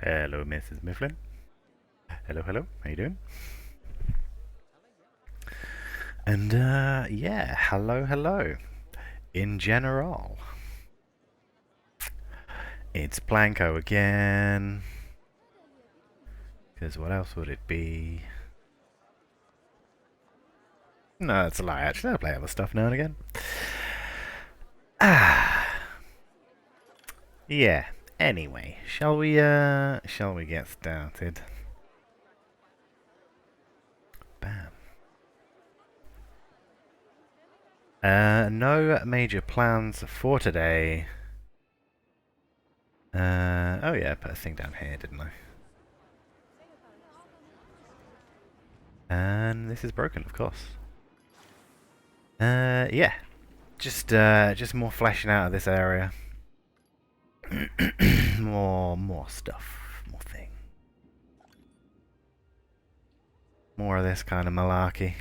Hello, Mrs. Mifflin. Hello, hello. How you doing? And yeah, hello, hello. In general, it's Blanco again. Because what else would it be? No, it's a lie. Actually, I play other stuff now and again. Ah, yeah. Anyway, shall we get started? Bam. No major plans for today. Oh yeah, I put a thing down here, didn't I? And this is broken, of course. Yeah. Just more fleshing out of this area. more stuff. More thing. More of this kind of malarkey.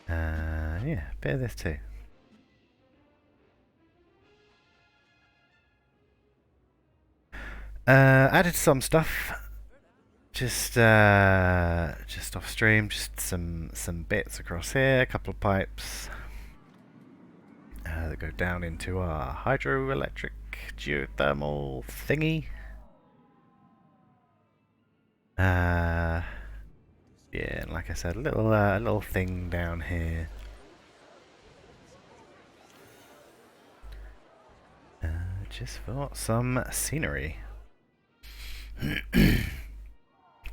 Yeah, a bit of this too. Added some stuff. Just off stream, just some bits across here, a couple of pipes that go down into our hydroelectric geothermal thingy. Yeah, and like I said, a little thing down here. Just for some scenery.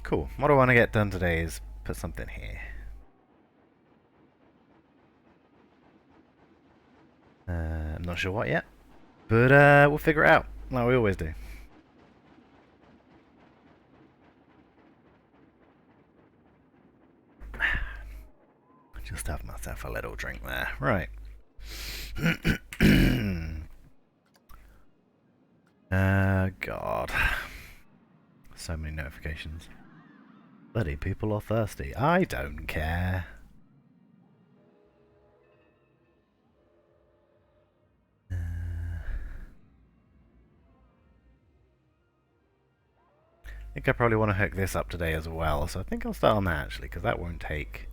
Cool. What I want to get done today is put something here. I'm not sure what yet, but we'll figure it out, like we always do. Just have myself a little drink there. Right. God. So many notifications. Bloody people are thirsty. I don't care. I think I probably want to hook this up today as well, so I think I'll start on that actually, because that won't take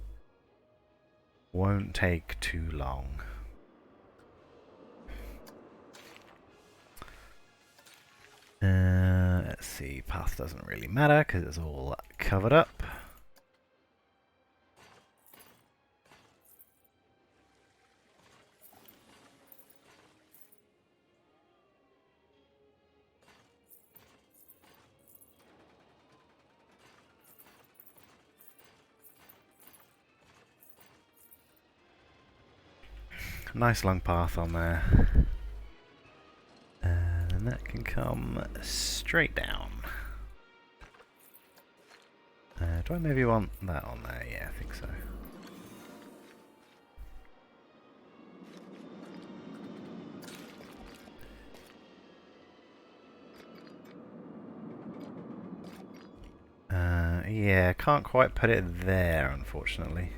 too long. Let's see, path doesn't really matter because it's all covered up. Nice long path on there. And that can come straight down. Do I maybe want that on there? Yeah, I think so. Yeah, can't quite put it there, unfortunately.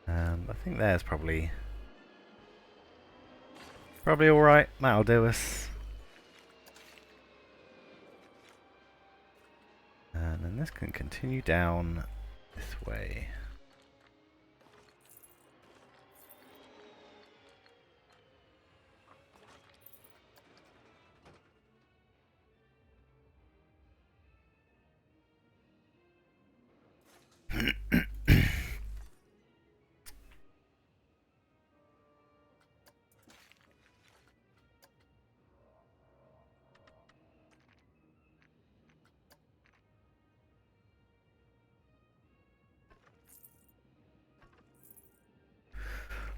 I think there's probably alright. That'll do us. And then this can continue down this way.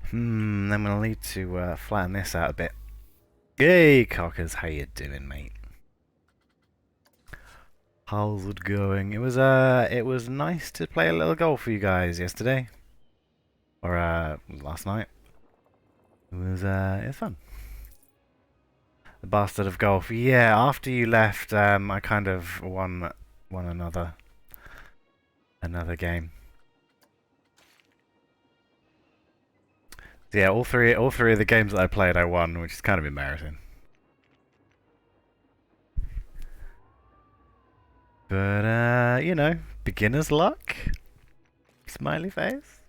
I'm gonna need to flatten this out a bit. Hey, Cockers, how you doing, mate? How's it going? It was nice to play a little golf for you guys yesterday, or last night. It was fun. The bastard of golf. Yeah, after you left, I kind of won another game. So yeah, all three of the games that I played, I won, which is kind of embarrassing. But you know, beginner's luck. Smiley face.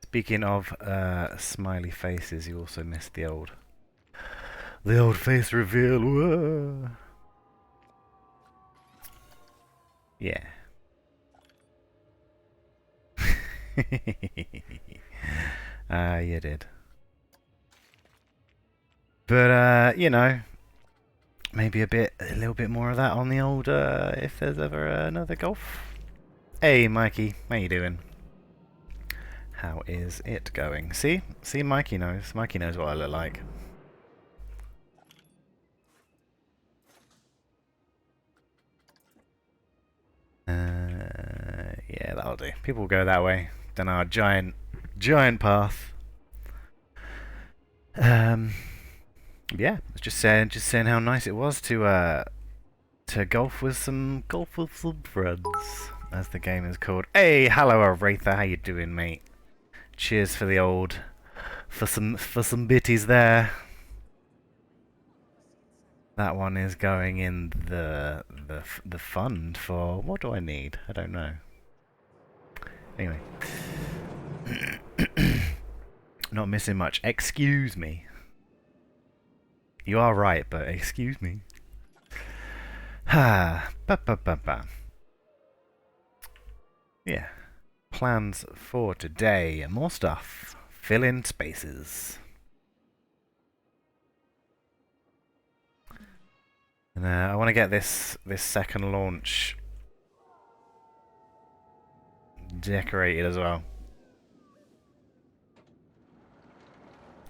Speaking of smiley faces, you also missed the old face reveal. Whoa. Yeah. You did. But you know, maybe a little bit more of that on the old. If there's ever another golf. Hey, Mikey, how you doing? How is it going? See, Mikey knows. Mikey knows what I look like. Yeah, that'll do. People go that way. Then our giant path. Yeah, just saying how nice it was to golf with some friends, as the game is called. Hey, hello, Aretha, how you doing, mate? Cheers for the old, for some bitties there. That one is going in the fund for what do I need? I don't know. Anyway, not missing much. Excuse me. You are right, but excuse me. Ha, ba ba ba ba. Yeah. Plans for today. More stuff. Fill in spaces. And I want to get this second launch decorated as well.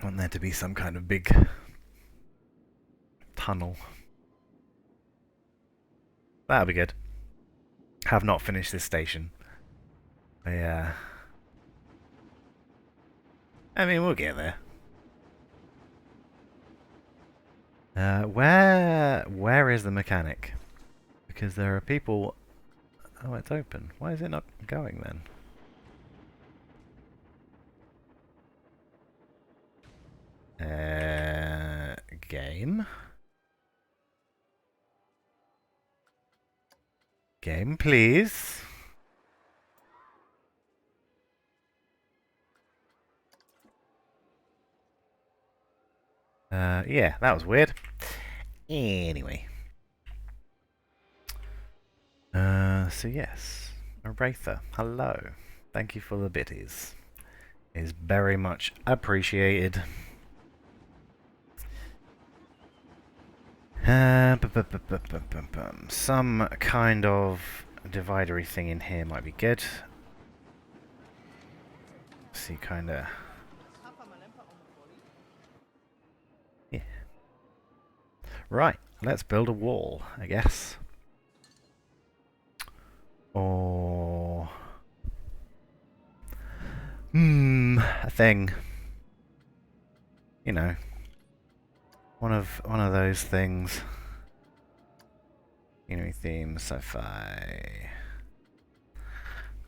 I want there to be some kind of big tunnel. That'll be good. Have not finished this station. Yeah. I mean, we'll get there. Where is the mechanic? Because there are people. Oh, it's open. Why is it not going then? Game. Game, please. Yeah, that was weird. Anyway. So yes. Aretha, hello. Thank you for the bitties. Is very much appreciated. Some kind of dividery thing in here might be good. See, kinda. Yeah. Right, let's build a wall, I guess. Or a thing. You know, one of those things. Scenery theme, sci-fi.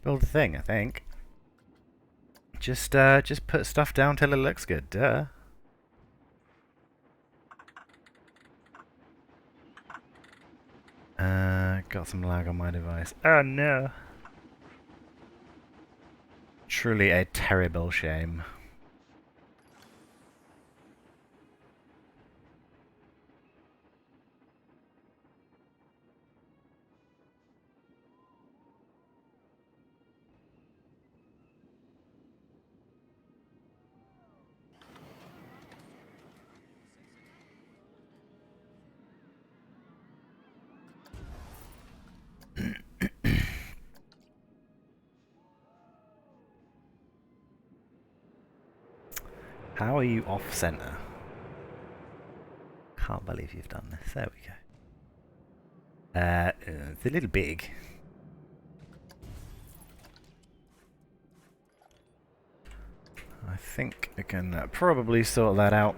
Build a thing, I think. Just put stuff down till it looks good. Duh. Got some lag on my device. Oh no. Truly a terrible shame. How are you off center? Can't believe you've done this. There we go. It's a little big. I think I can probably sort that out.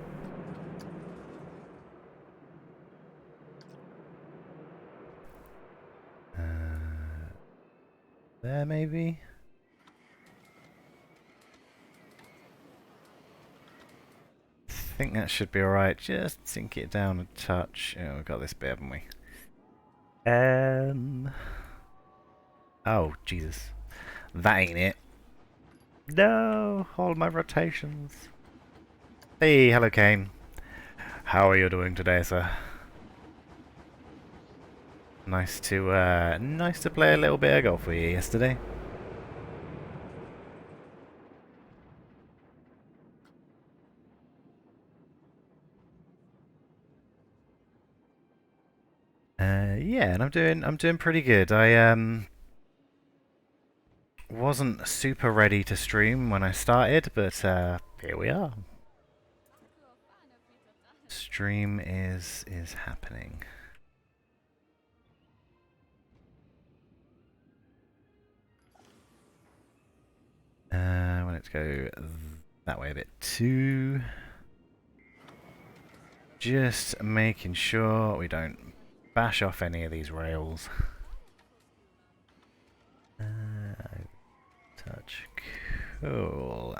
there maybe? I think that should be alright. Just sink it down a touch. Oh, we've got this bit, haven't we? Oh, Jesus. That ain't it. No! All my rotations. Hey, hello Kane. How are you doing today, sir? Nice to play a little bit of golf with you yesterday. Yeah, and I'm doing pretty good. I wasn't super ready to stream when I started, but here we are. Stream is happening. I want it to go that way a bit too. Just making sure we don't bash off any of these rails. Touch. Cool.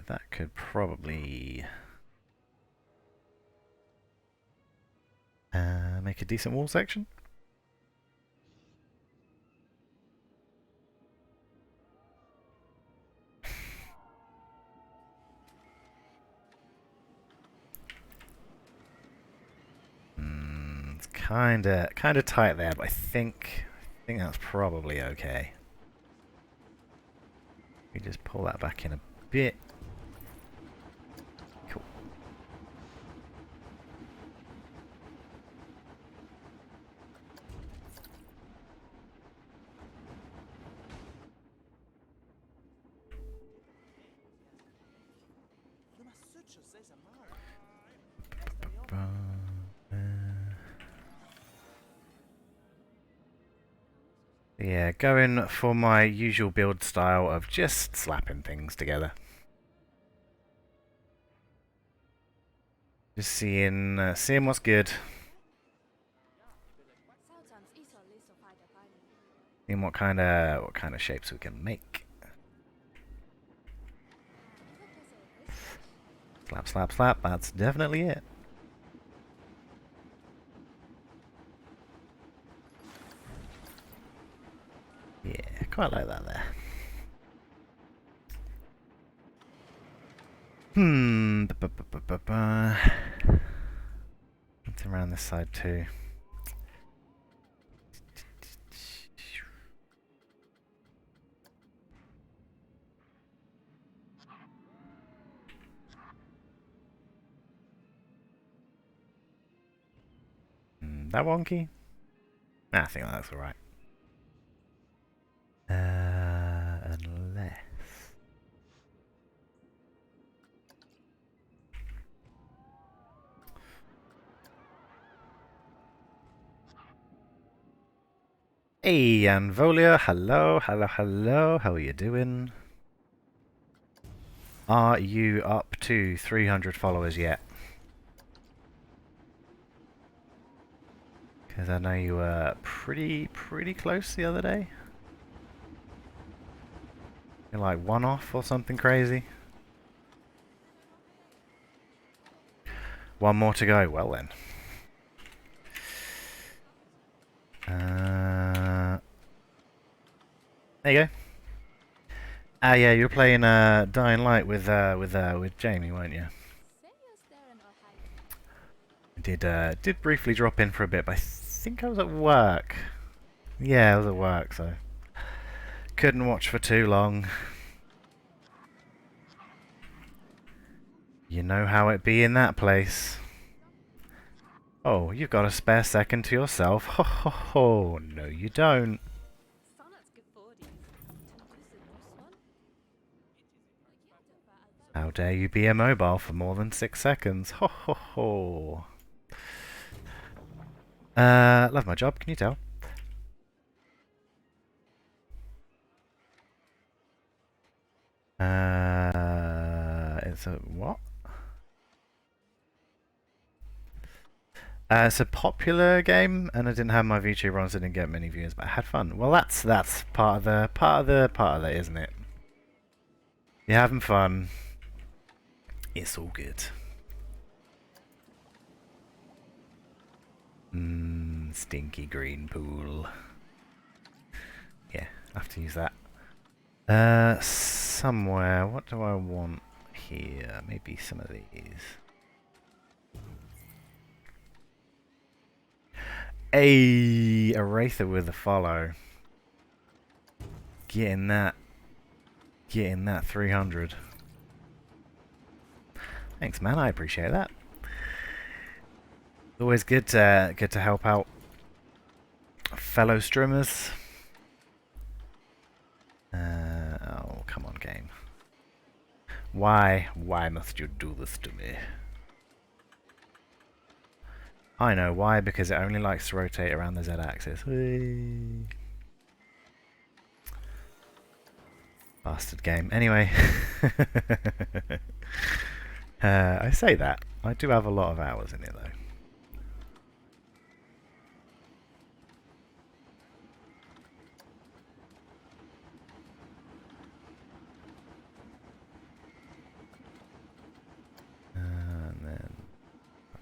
That could probably make a decent wall section. It's kinda tight there, but I think that's probably okay. We just pull that back in a bit. Cool. Yeah, going for my usual build style of just slapping things together. Just seeing what's good. Seeing what kind of shapes we can make. Slap, slap, slap. That's definitely it. Yeah, quite like that there. It's around this side too. That wonky? Nah, I think that's alright. Unless... Hey, Anvolia, hello, hello, hello, how are you doing? Are you up to 300 followers yet? Because I know you were pretty close the other day. You're like one off or something crazy. One more to go. Well then. There you go. Ah, yeah, you were playing Dying Light with Jamie, weren't you? Did briefly drop in for a bit, but I think I was at work. Yeah, I was at work, so couldn't watch for too long. You know how it be in that place. Oh, you've got a spare second to yourself. Ho ho ho! No, you don't. How dare you be immobile for more than 6 seconds? Ho ho ho! Love my job, can you tell? It's a what? It's a popular game, and I didn't have my VTuber on, so I didn't get many views, but I had fun. Well, that's part of that, isn't it? You're having fun. It's all good. Stinky green pool. Yeah, I have to use that. Somewhere. What do I want here? Maybe some of these. A Aretha with a follow. Getting that 300. Thanks, man. I appreciate that. Always good to help out fellow streamers. Oh, come on, game. Why must you do this to me? I know why, because it only likes to rotate around the Z-axis. Bastard game. Anyway, I say that. I do have a lot of hours in it, though. And then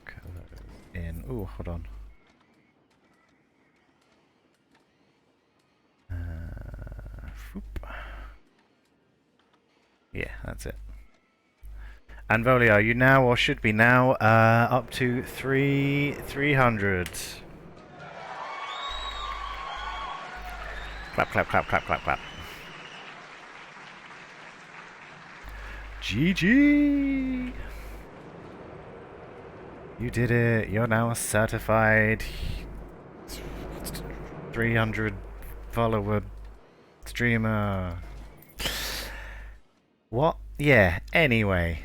put those in. Ooh, hold on. Yeah, that's it. And Volio, are you now, or should be now, up to 300. Clap, clap, clap, clap, clap, clap. GG! You did it. You're now a certified 300 follower streamer. What? Yeah, anyway.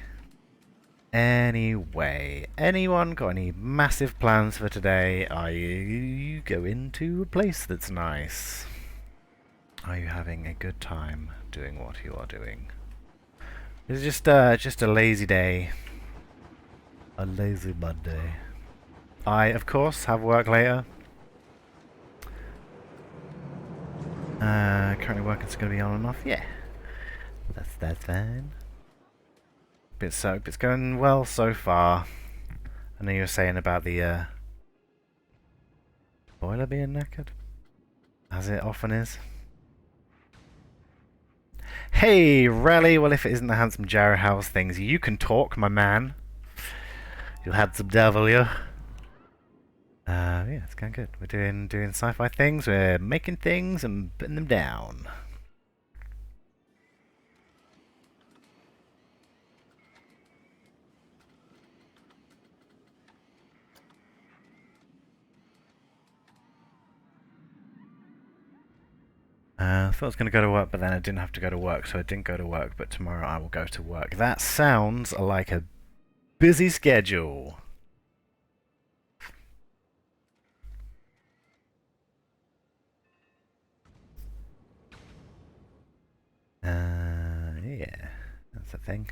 Anyone got any massive plans for today? Are you going to a place that's nice? Are you having a good time doing what you are doing? It's just a lazy day. A lazy Monday. I, of course, have work later. Currently working's going to be on and off. Yeah, that's fine. It's going well so far. I know you were saying about the boiler being knackered, as it often is. Hey, Rally. Well, if it isn't the handsome Jarrah House things, you can talk, my man. You had some devil, you. Yeah, it's going good. We're doing sci-fi things. We're making things and putting them down. I thought I was going to go to work, but then I didn't have to go to work, so I didn't go to work, but tomorrow I will go to work. That sounds like a busy schedule. Yeah, that's the thing.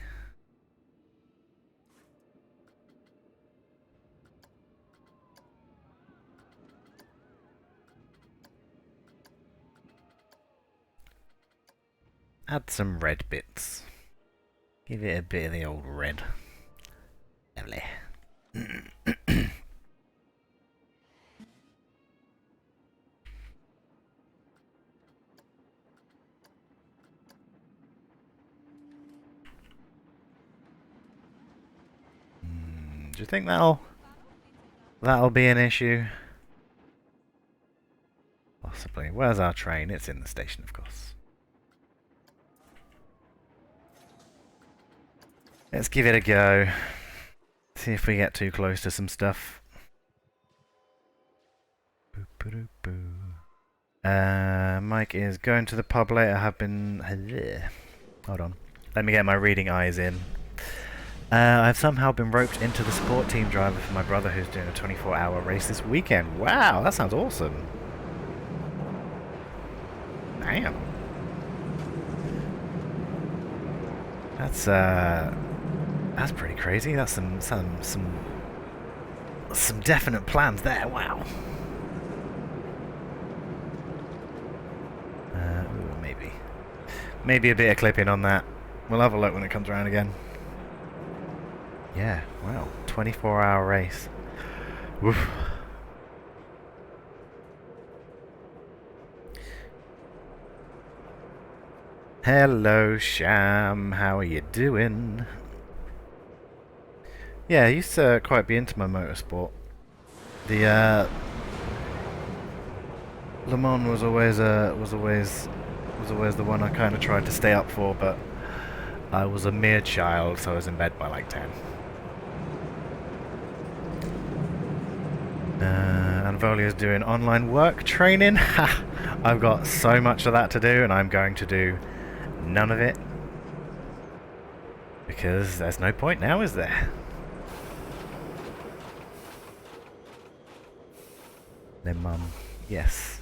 Add some red bits. Give it a bit of the old red. Lovely. Do you think that'll be an issue? Possibly. Where's our train? It's in the station, of course. Let's give it a go. See if we get too close to some stuff. Mike is going to the pub later. Have been. Hold on. Let me get my reading eyes in. I've somehow been roped into the support team driver for my brother who's doing a 24-hour race this weekend. Wow, that sounds awesome. Damn. That's pretty crazy. That's some definite plans there. Wow. Ooh, maybe a bit of clipping on that. We'll have a look when it comes around again. Yeah, wow. 24-hour race. Woof. Hello, Sham. How are you doing? Yeah, I used to quite be into my motorsport. The Le Mans was always the one I kind of tried to stay up for, but I was a mere child, so I was in bed by like 10. Anvolia's doing online work training. I've got so much of that to do, and I'm going to do none of it. Because there's no point now, is there? Le Mans. Yes.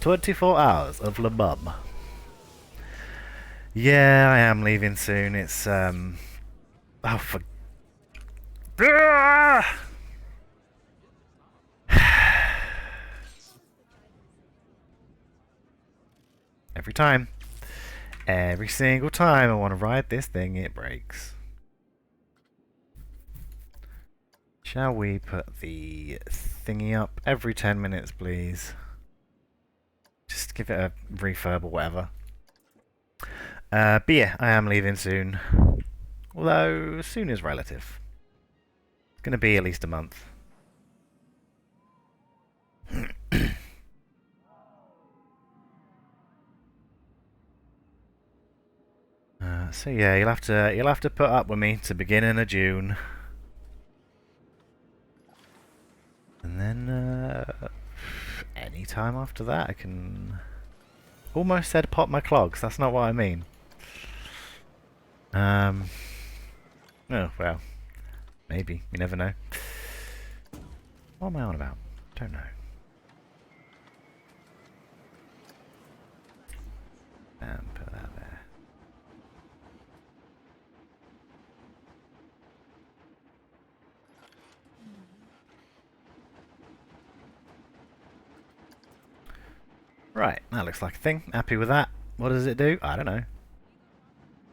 24 hours of Le Mans. Yeah, I am leaving soon. It's, oh, for... Every time. Every single time I want to ride this thing, it breaks. Shall we put the thingy up every 10 minutes, please? Just give it a refurb or whatever. But yeah, I am leaving soon. Although, soon is relative. It's going to be at least a month. So yeah, you'll have to put up with me to beginning of June, and then any time after that, I can. Almost said pop my clogs. That's not what I mean. Oh well, maybe you never know. What am I on about? Don't know. Put that there. Right, that looks like a thing. Happy with that. What does it do? I don't know.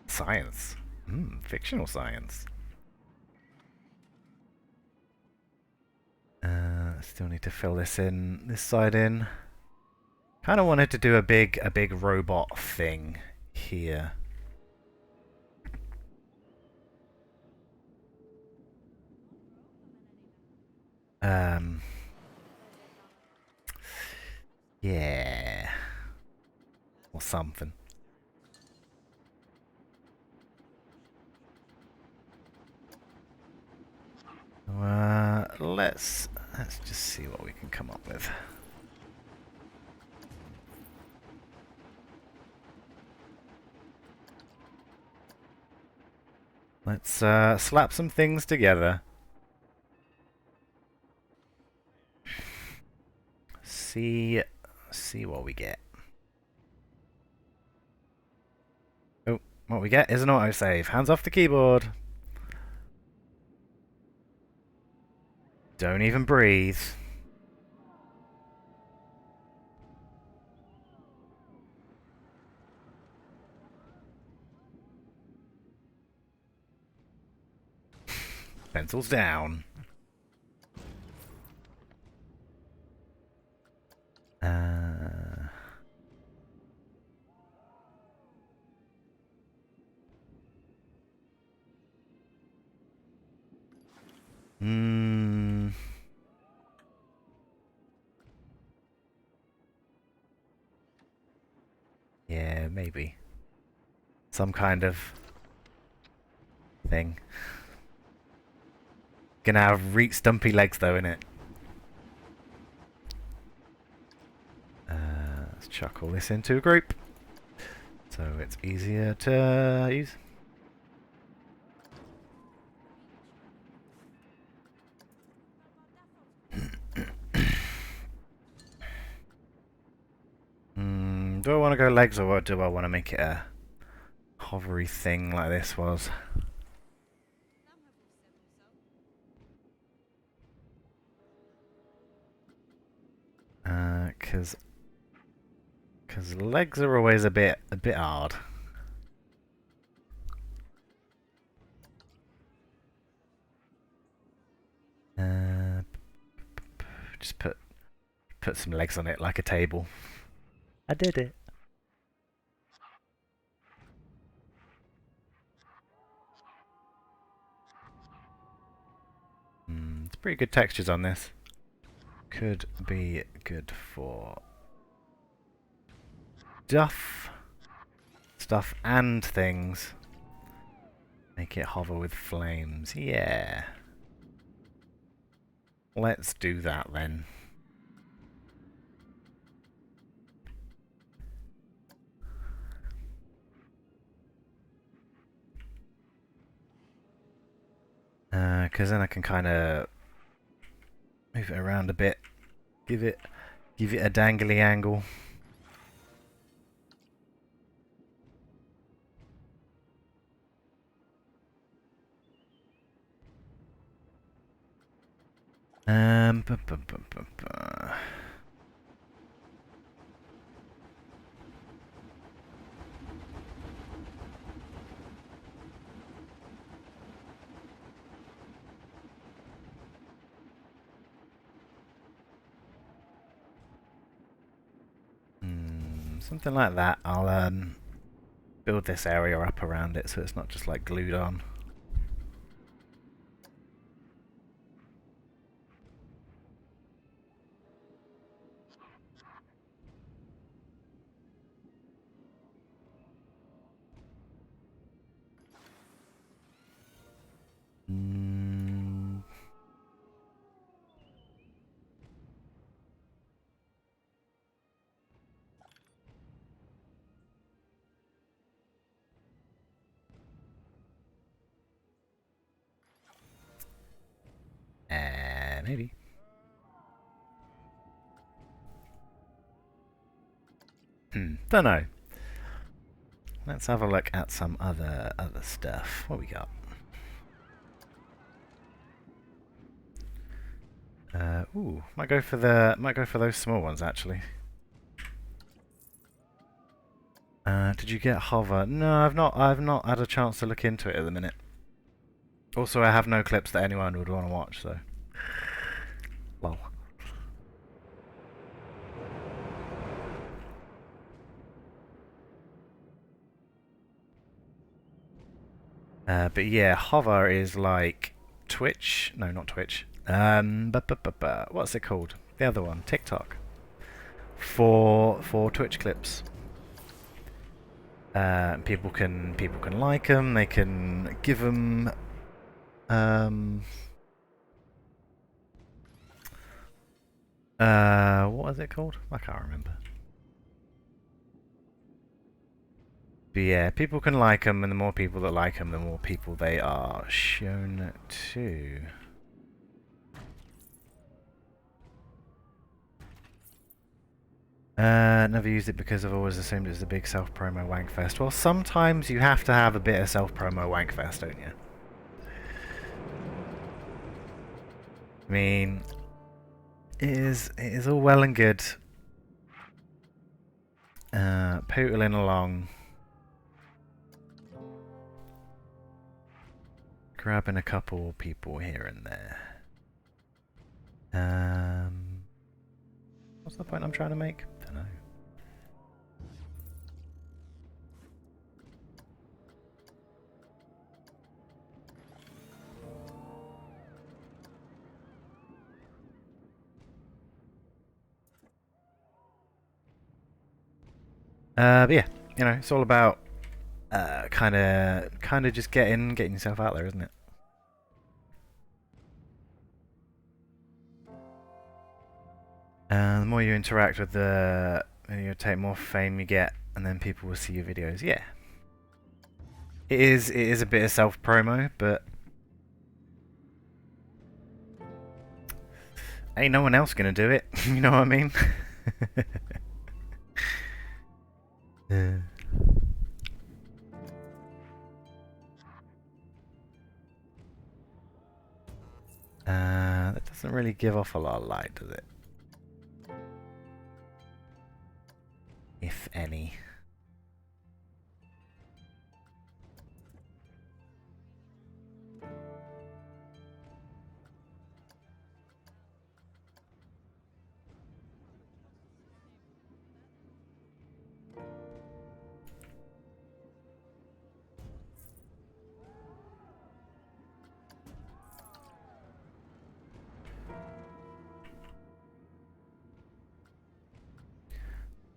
Science. Fictional science. Still need to fill this side in. Kind of wanted to do a big robot thing here. Yeah. Or something. Let's just see what we can come up with. Let's slap some things together. See what we get. Oh, what we get is an autosave. Hands off the keyboard. Don't even breathe. Pencils down. Yeah, maybe. Some kind of thing. Gonna have stumpy legs though, innit? Let's chuck all this into a group so it's easier to use. Do I want to go legs or do I want to make it a hovery thing like this was? Cause legs are always a bit hard. Just put some legs on it like a table. I did it. It's pretty good textures on this. Could be good for stuff and things. Make it hover with flames. Yeah. Let's do that then. Because then I can kind of move it around a bit, give it a dangly angle. Um, bu bu bu bu bu. Something like that. I'll build this area up around it so it's not just like glued on. Maybe. Don't know. Let's have a look at some other stuff. What we got? Ooh, might go for those small ones actually. Did you get hover? No, I've not had a chance to look into it at the minute. Also, I have no clips that anyone would want to watch, so. Lol. But yeah, hover is like Twitch. No, not Twitch. What's it called? The other one, TikTok. For Twitch clips. People can like them. They can give them. What is it called? I can't remember. But yeah, people can like them, and the more people that like them, the more people they are shown to. Never used it because I've always assumed it was a big self-promo wankfest. Well, sometimes you have to have a bit of self-promo wankfest, don't you? I mean, it is all well and good pootling along, grabbing a couple people here and there. What's the point I'm trying to make? Don't know. But yeah, you know, it's all about kind of just getting yourself out there, isn't it? The more you interact with you take more fame you get, and then people will see your videos. Yeah, it is a bit of self promo, but ain't no one else gonna do it. You know what I mean? Yeah. That doesn't really give off a lot of light, does it? If any.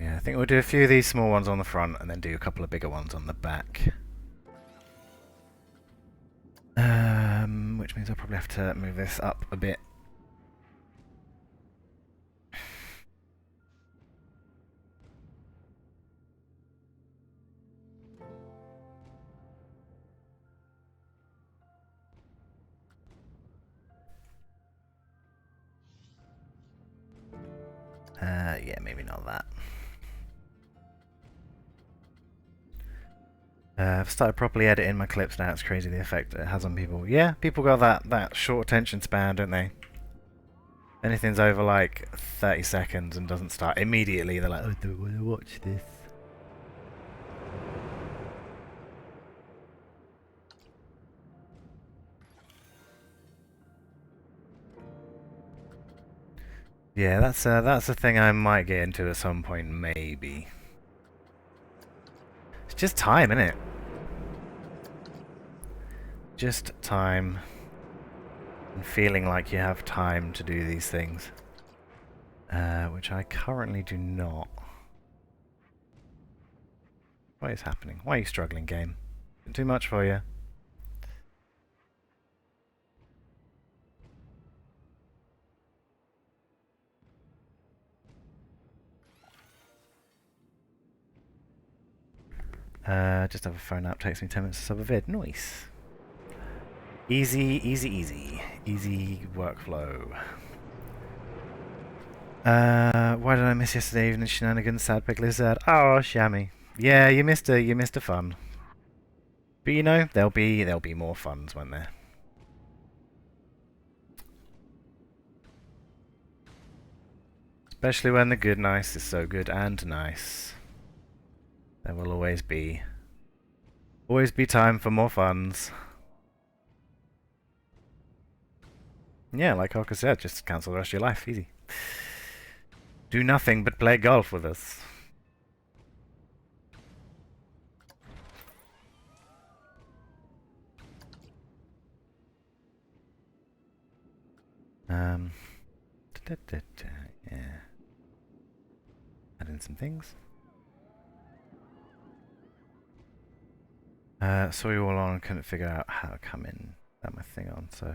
Yeah, I think we'll do a few of these small ones on the front and then do a couple of bigger ones on the back. Which means I'll probably have to move this up a bit. Yeah, maybe not that. I've started properly editing my clips now. It's crazy the effect it has on people. Yeah, people got that short attention span, don't they? Anything's over like 30 seconds and doesn't start immediately, they're like, oh, I don't want to watch this. Yeah, that's a thing I might get into at some point, maybe. It's just time, isn't it? Just time. And feeling like you have time to do these things. Which I currently do not. What is happening? Why are you struggling, game? Too much for you? Just have a phone app, takes me 10 minutes to sub a vid. Nice. Easy, easy, easy. Easy workflow. Why did I miss yesterday evening shenanigans? Sad Big Lizard. Oh, Shammy. Yeah, you missed a fun. But you know, there'll be more funs, won't there? Especially when the good nice is so good and nice. There will always be time for more funs. Yeah, like Hawker said, just cancel the rest of your life. Easy. Do nothing but play golf with us. Yeah. Add in some things. Saw you all on and couldn't figure out how to come in. Had my thing on, so...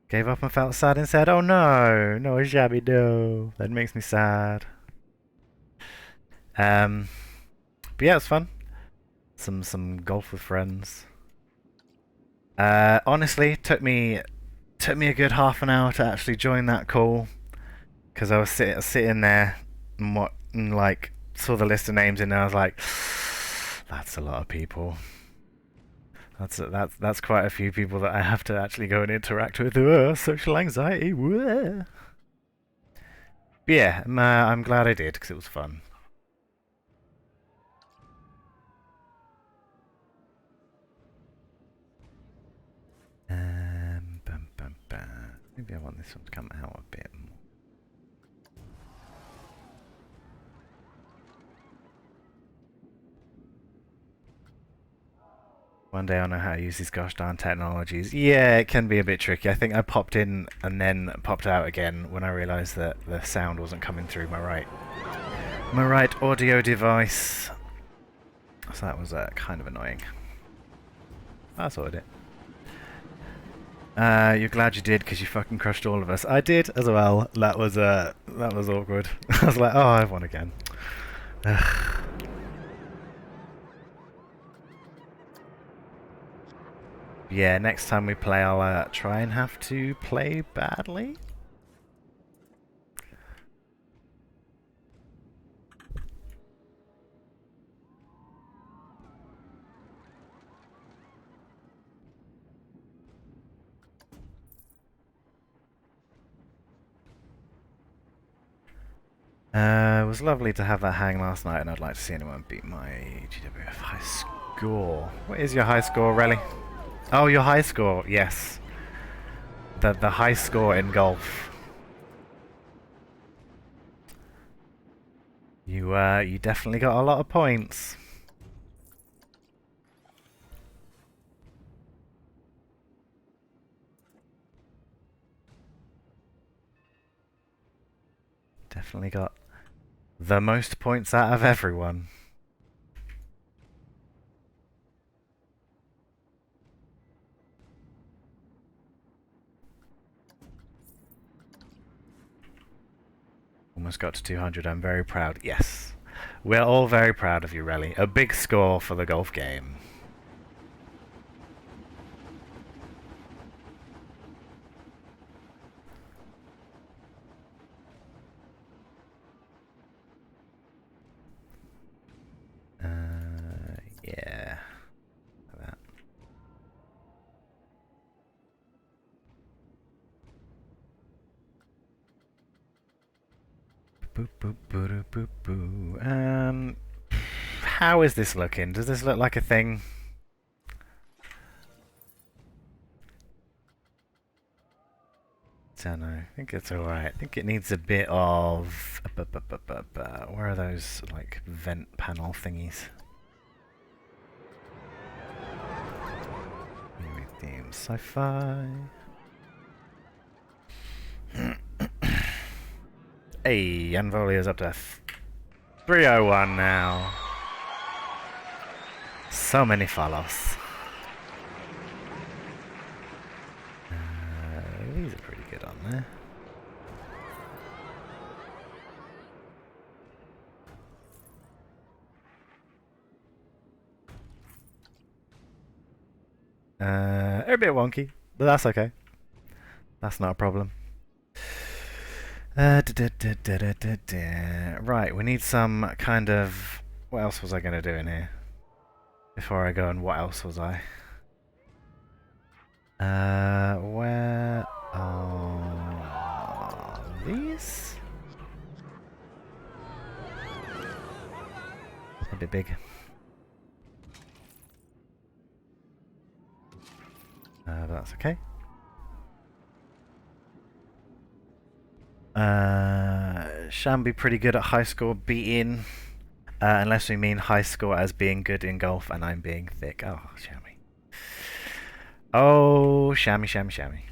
Gave up and felt sad and said, oh no, Shabby, no. That makes me sad. But yeah, it was fun. Some golf with friends. Honestly, took me a good half an hour to actually join that call, because I was sitting there and like saw the list of names and I was like, that's a lot of people. That's quite a few people that I have to actually go and interact with. Social anxiety. But yeah, I'm glad I did because it was fun. Maybe I want this one to come out a bit more. One day I'll know how to use these gosh darn technologies. Yeah, it can be a bit tricky. I think I popped in and then popped out again when I realised that the sound wasn't coming through my right audio device. So that was kind of annoying. I sorted it. You're glad you did because you fucking crushed all of us. I did as well. That was awkward. I was like, oh, I've won again. Ugh. Yeah, next time we play, I'll try and have to play badly. It was lovely to have that hang last night, and I'd like to see anyone beat my GWF high score. What is your high score, Relly? Oh, your high score, yes. The high score in golf. You definitely got a lot of points. Definitely got the most points out of everyone. Almost got to 200. I'm very proud. Yes. We're all very proud of you, Relly. A big score for the golf game. Yeah. That. Boop, boop, boop, boop, boop. How is this looking? Does this look like a thing? Don't know. I think it's alright. I think it needs a bit of... Where are those, like, vent panel thingies? Anyway, theme sci-fi. Hey, Anvolia's up to 301 now. So many follows. These are pretty good on there. They're a bit wonky, but that's okay. That's not a problem. Right, we need some kind of... What else was I going to do in here? Before I go on, what else was I? Where are these? A bit big. That's okay. Sham be pretty good at high score beating, unless we mean high score as being good in golf and I'm being thick. Oh, Shammy. Oh, Shammy, Shammy, Shammy.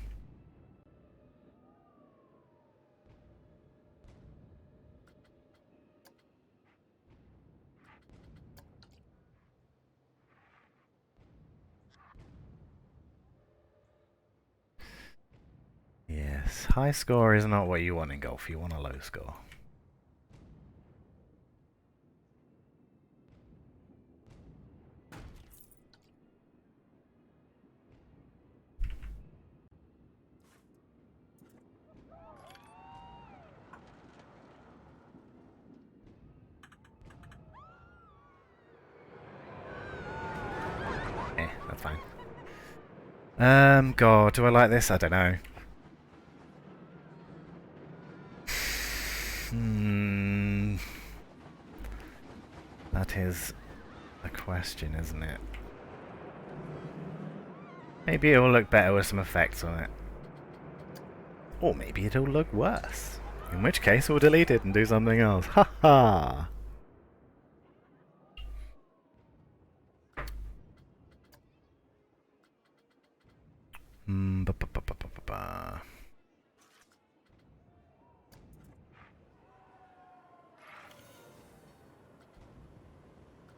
Yes, high score is not what you want in golf. You want a low score. That's fine. God, do I like this? I don't know. That is a question, isn't it? Maybe it will look better with some effects on it. Or maybe it'll look worse. In which case we'll delete it and do something else. Ha ha!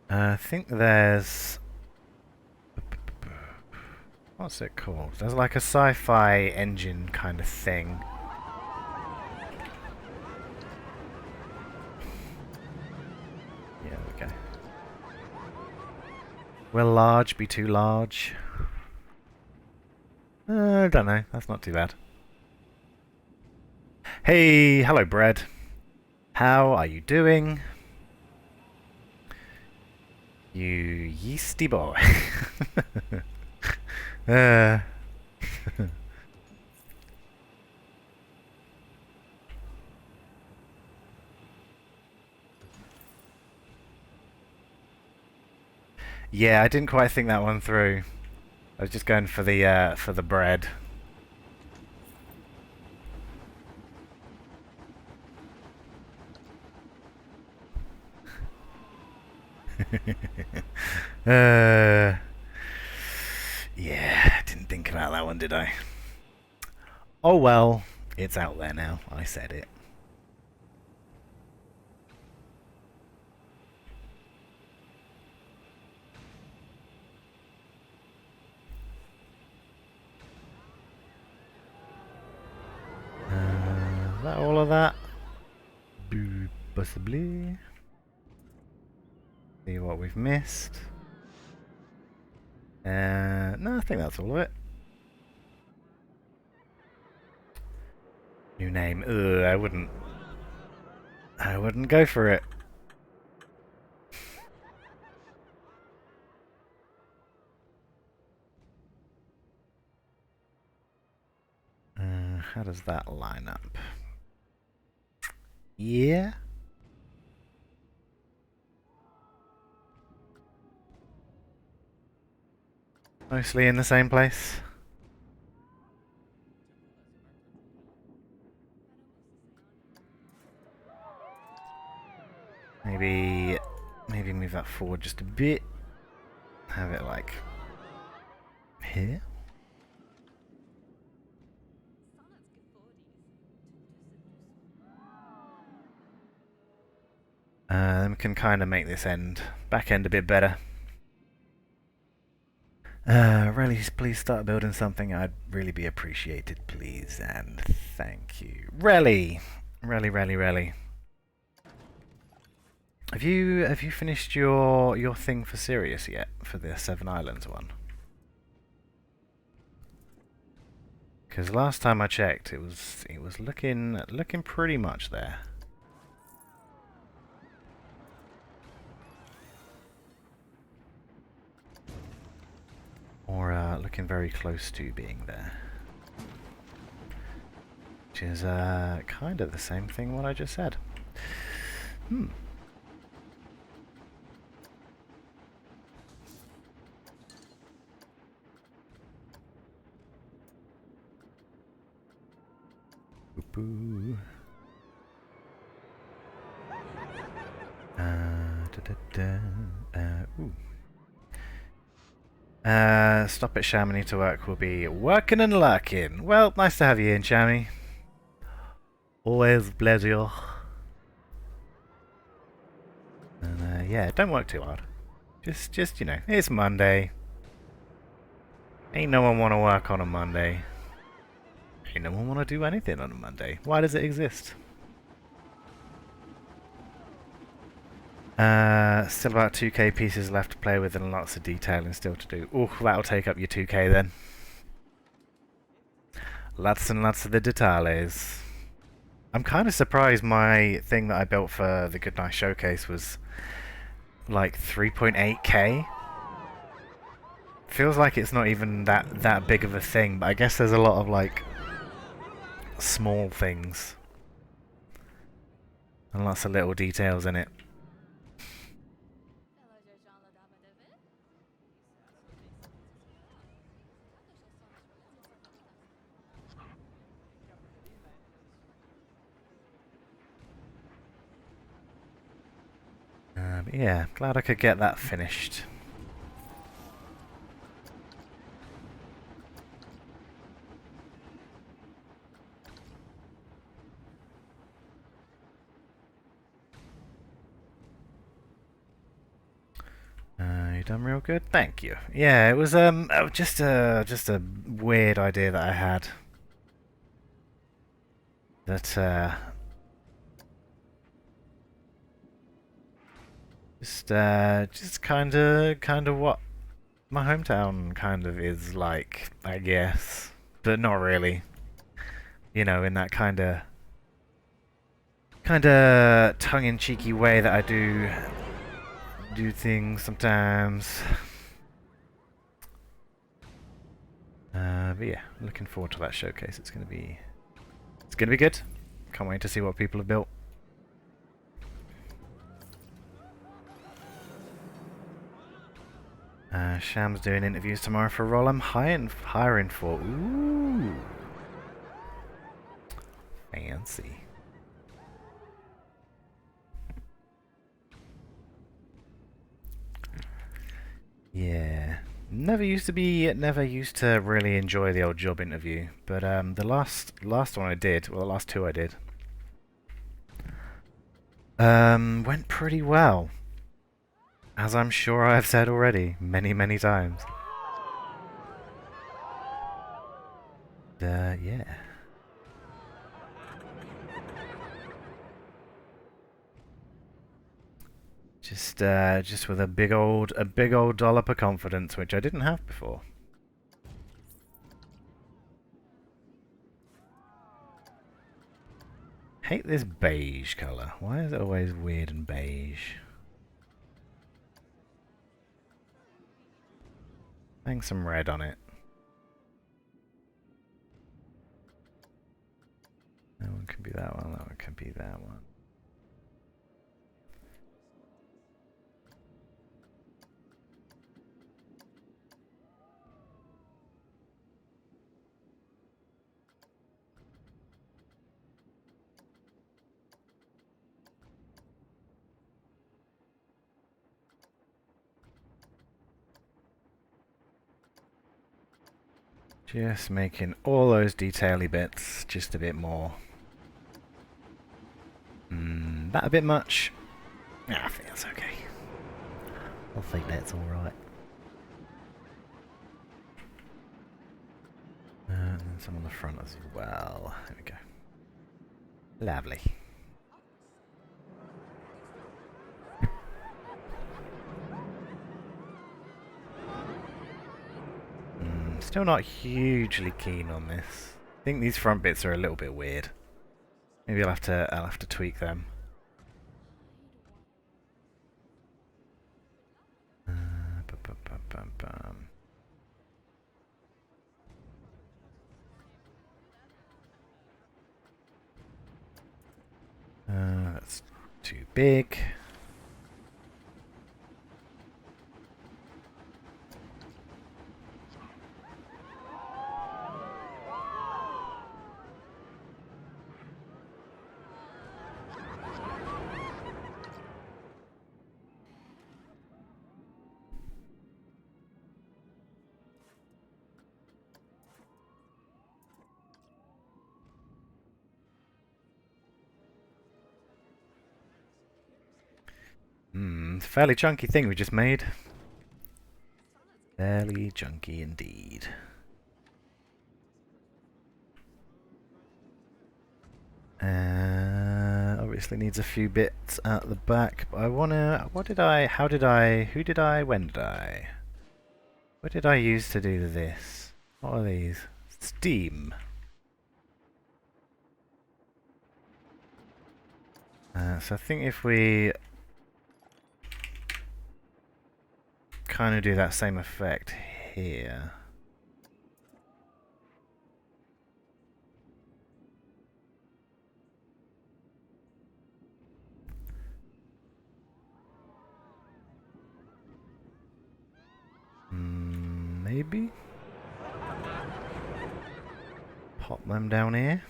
I think there's... What's it called? There's like a sci-fi engine kind of thing. Yeah, there we go. Will large be too large? I don't know. That's not too bad. Hey, hello, Bread. How are you doing? You yeasty boy. Yeah, I didn't quite think that one through. I was just going for the bread. uh, yeah, didn't think about that one, did I? Oh well, it's out there now. I said it. Is that all of that? Possibly. See what we've missed. No, I think that's all of it. New name. Ugh, I wouldn't. I wouldn't go for it. How does that line up? Yeah. Mostly in the same place. Maybe move that forward just a bit. Have it like here. Then we can kind of make this back end a bit better. Really, please start building something. I'd really be appreciated, please, and thank you. Really. Have you finished your thing for Sirius yet for the Seven Islands one? Because last time I checked, it was looking pretty much there. Or looking very close to being there. Which is kind of the same thing what I just said. Hmm. Boo. Ooh. Stop at Chamonix to work will be working and lurking. Well, nice to have you in, Chamonix. Always a pleasure. And yeah, don't work too hard. Just you know, it's Monday. Ain't no one want to work on a Monday. Ain't no one want to do anything on a Monday. Why does it exist? Still about 2k pieces left to play with and lots of detailing still to do. Ooh, that'll take up your 2k then. Lots and lots of the details. I'm kind of surprised my thing that I built for the Good Night Showcase was like 3.8k. Feels like it's not even that big of a thing, but I guess there's a lot of like small things and lots of little details in it. But yeah, glad I could get that finished. You done real good, thank you. Yeah, it was just a weird idea that I had. That just kind of what my hometown kind of is like, I guess, but not really. You know, in that kind of tongue-in-cheeky way that I do things sometimes. But yeah, looking forward to that showcase. It's gonna be good. Can't wait to see what people have built. Sham's doing interviews tomorrow for a role I'm hiring for. Ooh. Fancy. Yeah. Never used to really enjoy the old job interview, but the last one I did, well, the last two I did, went pretty well, as I'm sure I've said already many, many times. Yeah. Just with a big old dollop of confidence, which I didn't have before. Hate this beige color. Why is it always weird and beige? Hang some red on it. That one can be that one. That one can be that one. Just making all those detaily bits just a bit more. That a bit much? Yeah, I think that's okay. I think that's alright. And then some on the front as well. There we go. Lovely. Still not hugely keen on this. I think these front bits are a little bit weird. Maybe I'll have to tweak them. That's too big. Fairly chunky thing we just made. Fairly chunky indeed. Obviously needs a few bits at the back, but I wanna... who did I... when did I... what did I use to do this? What are these? Steam. So I think if we kind of do that same effect here. Maybe? Pop them down here.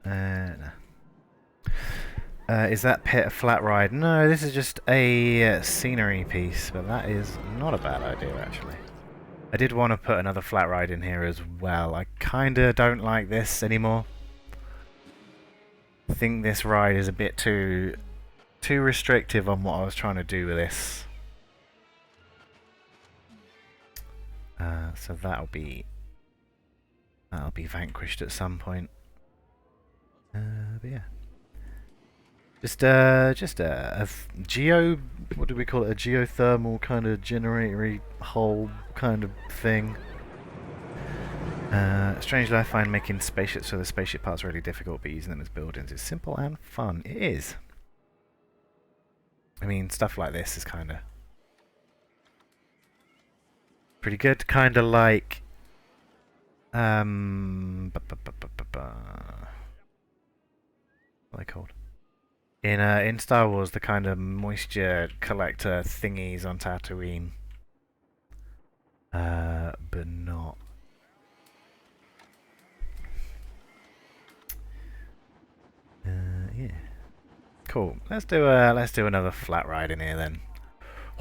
No. Is that pit a flat ride? No, this is just a scenery piece, but that is not a bad idea, actually. I did want to put another flat ride in here as well. I kinda don't like this anymore. I think this ride is a bit too restrictive on what I was trying to do with this. So that'll be vanquished at some point. But yeah. Just a geo, what do we call it? A geothermal kind of generatory hole kind of thing. Strangely, I find making spaceships for the spaceship parts really difficult, but using them as buildings is simple and fun. It is. I mean, stuff like this is kind of pretty good. Kind of like, what are they called? In Star Wars, the kind of moisture collector thingies on Tatooine. But not. Yeah. Cool. Let's do another flat ride in here then.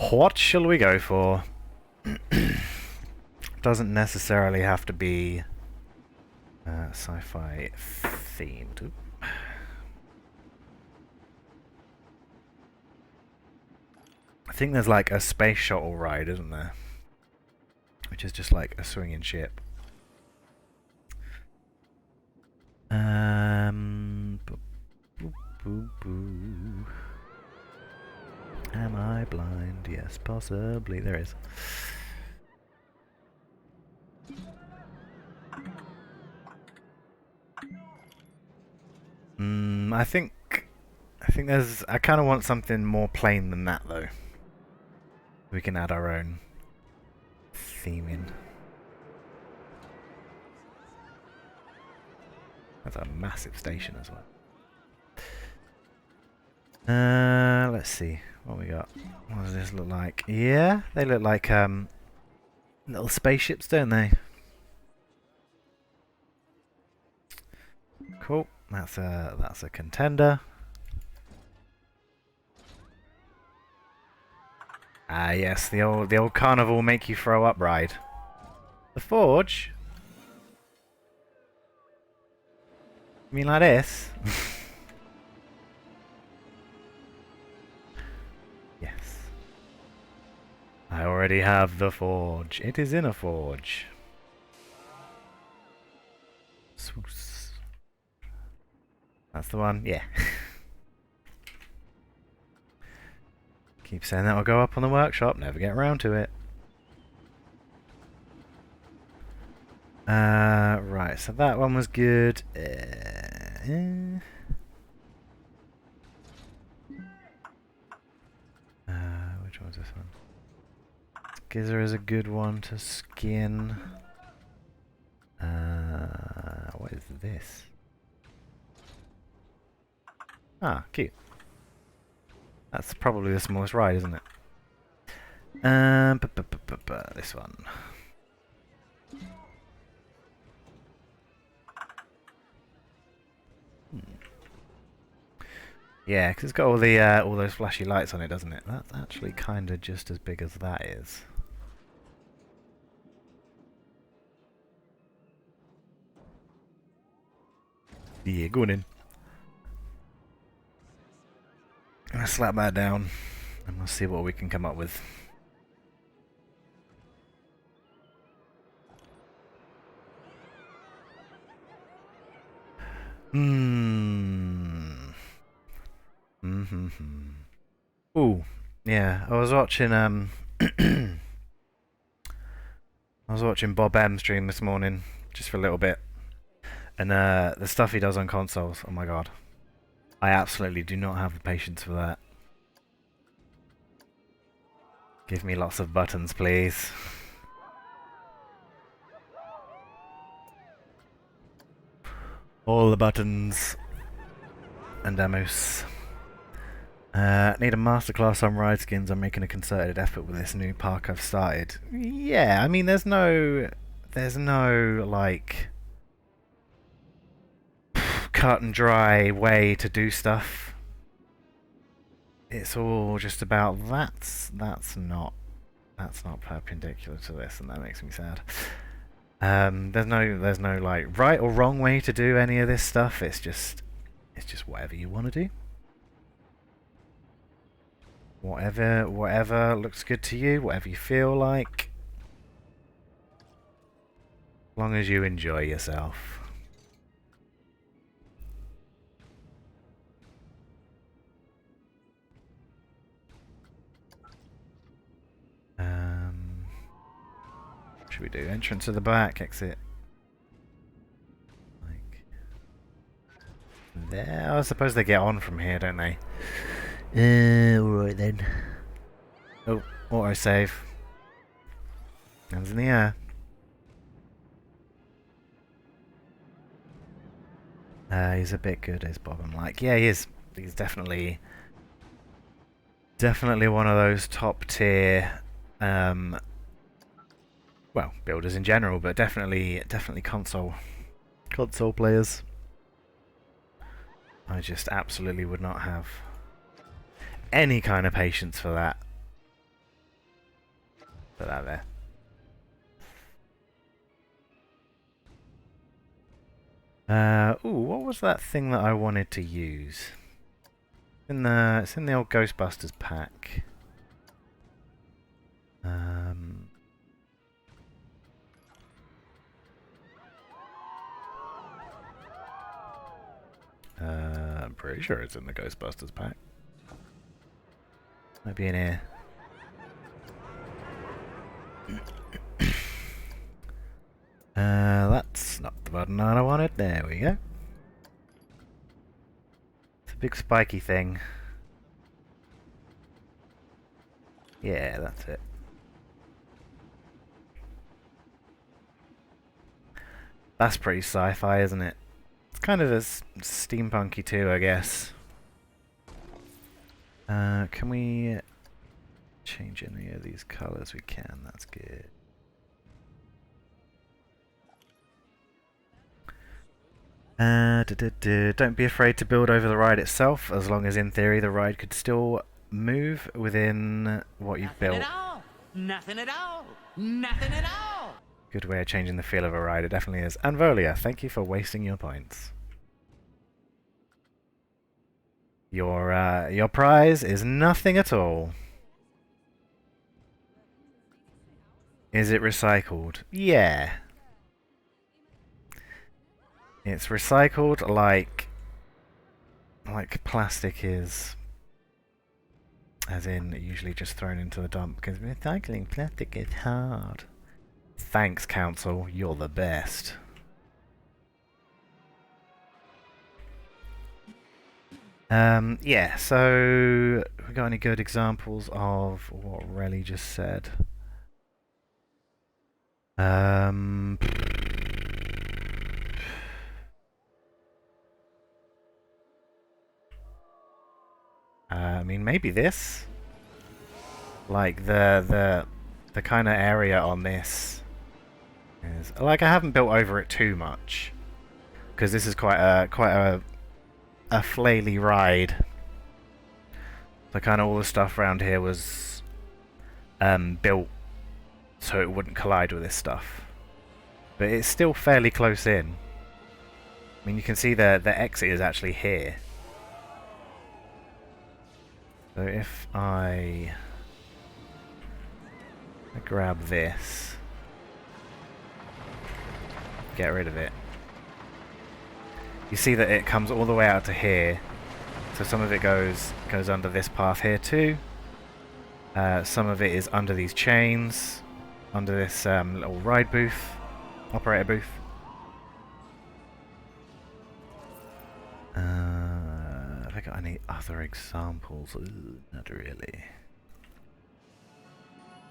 What shall we go for? Doesn't necessarily have to be sci-fi themed. Oop. I think there's like a space shuttle ride, isn't there? Which is just like a swinging ship. Boo, boo, boo. Am I blind? Yes, possibly. There is. I think there's. I kind of want something more plain than that, though. We can add our own theme in. That's a massive station as well. Let's see what we got. What does this look like? Yeah, they look like little spaceships, don't they? Cool. That's a contender. Ah, yes, the old carnival make you throw up ride. The Forge. You mean like this? Yes. I already have the Forge. It is in a forge. Swoos. That's the one. Yeah. Keep saying that will go up on the workshop. Never get around to it. Right, so that one was good. Which one was this one? Gizzard is a good one to skin. What is this? Ah, cute. That's probably the smallest ride, isn't it? This one. Yeah, because it's got all those flashy lights on it, doesn't it? That's actually kind of just as big as that is. Yeah, going in. Let's slap that down, and we'll see what we can come up with. Ooh, yeah. I was watching I was watching Bob M stream this morning, just for a little bit, and the stuff he does on consoles. Oh my god, I absolutely do not have the patience for that. Give me lots of buttons, please. All the buttons and demos. Need a masterclass on ride skins. I'm making a concerted effort with this new park I've started. Yeah, I mean, there's no like cut and dry way to do stuff. It's all just about that's not perpendicular to this, and that makes me sad. There's no like right or wrong way to do any of this stuff. It's just whatever you want to do. Whatever looks good to you, whatever you feel like. As long as you enjoy yourself. Should we do entrance to the back, exit? Like there. I suppose they get on from here, don't they? Alright then. Oh, autosave. Hands in the air. He's a bit good, is Bob. I'm like, yeah, he is. he's definitely one of those top tier, well, builders in general, but definitely console players. I just absolutely would not have any kind of patience for that. Put that there. Ooh, what was that thing that I wanted to use? It's in the old Ghostbusters pack. I'm pretty sure it's in the Ghostbusters pack. Might be in here. That's not the button I wanted. There we go. It's a big spiky thing. Yeah, that's it. That's pretty sci-fi, isn't it? It's kind of as steampunky too, I guess. Can we change any of these colors? We can, that's good. Don't be afraid to build over the ride itself, as long as in theory the ride could still move within what you've built. Nothing at all! Nothing at all! Good way of changing the feel of a ride, it definitely is. And Volia, thank you for wasting your points. Your prize is nothing at all. Is it recycled? Yeah. It's recycled like plastic is. As in, usually just thrown into the dump, because recycling plastic is hard. Thanks, Council. You're the best. Yeah, so we got any good examples of what Relly just said? I mean, maybe this, like the kind of area on this is like, I haven't built over it too much because this is quite a flaily ride. So kind of all the stuff around here was built so it wouldn't collide with this stuff, but it's still fairly close in. I mean, you can see the exit is actually here. So if I grab this, get rid of it, you see that it comes all the way out to here. So some of it goes under this path here too. Some of it is under these chains, under this little ride booth, operator booth. Have I got any other examples? Ooh, not really.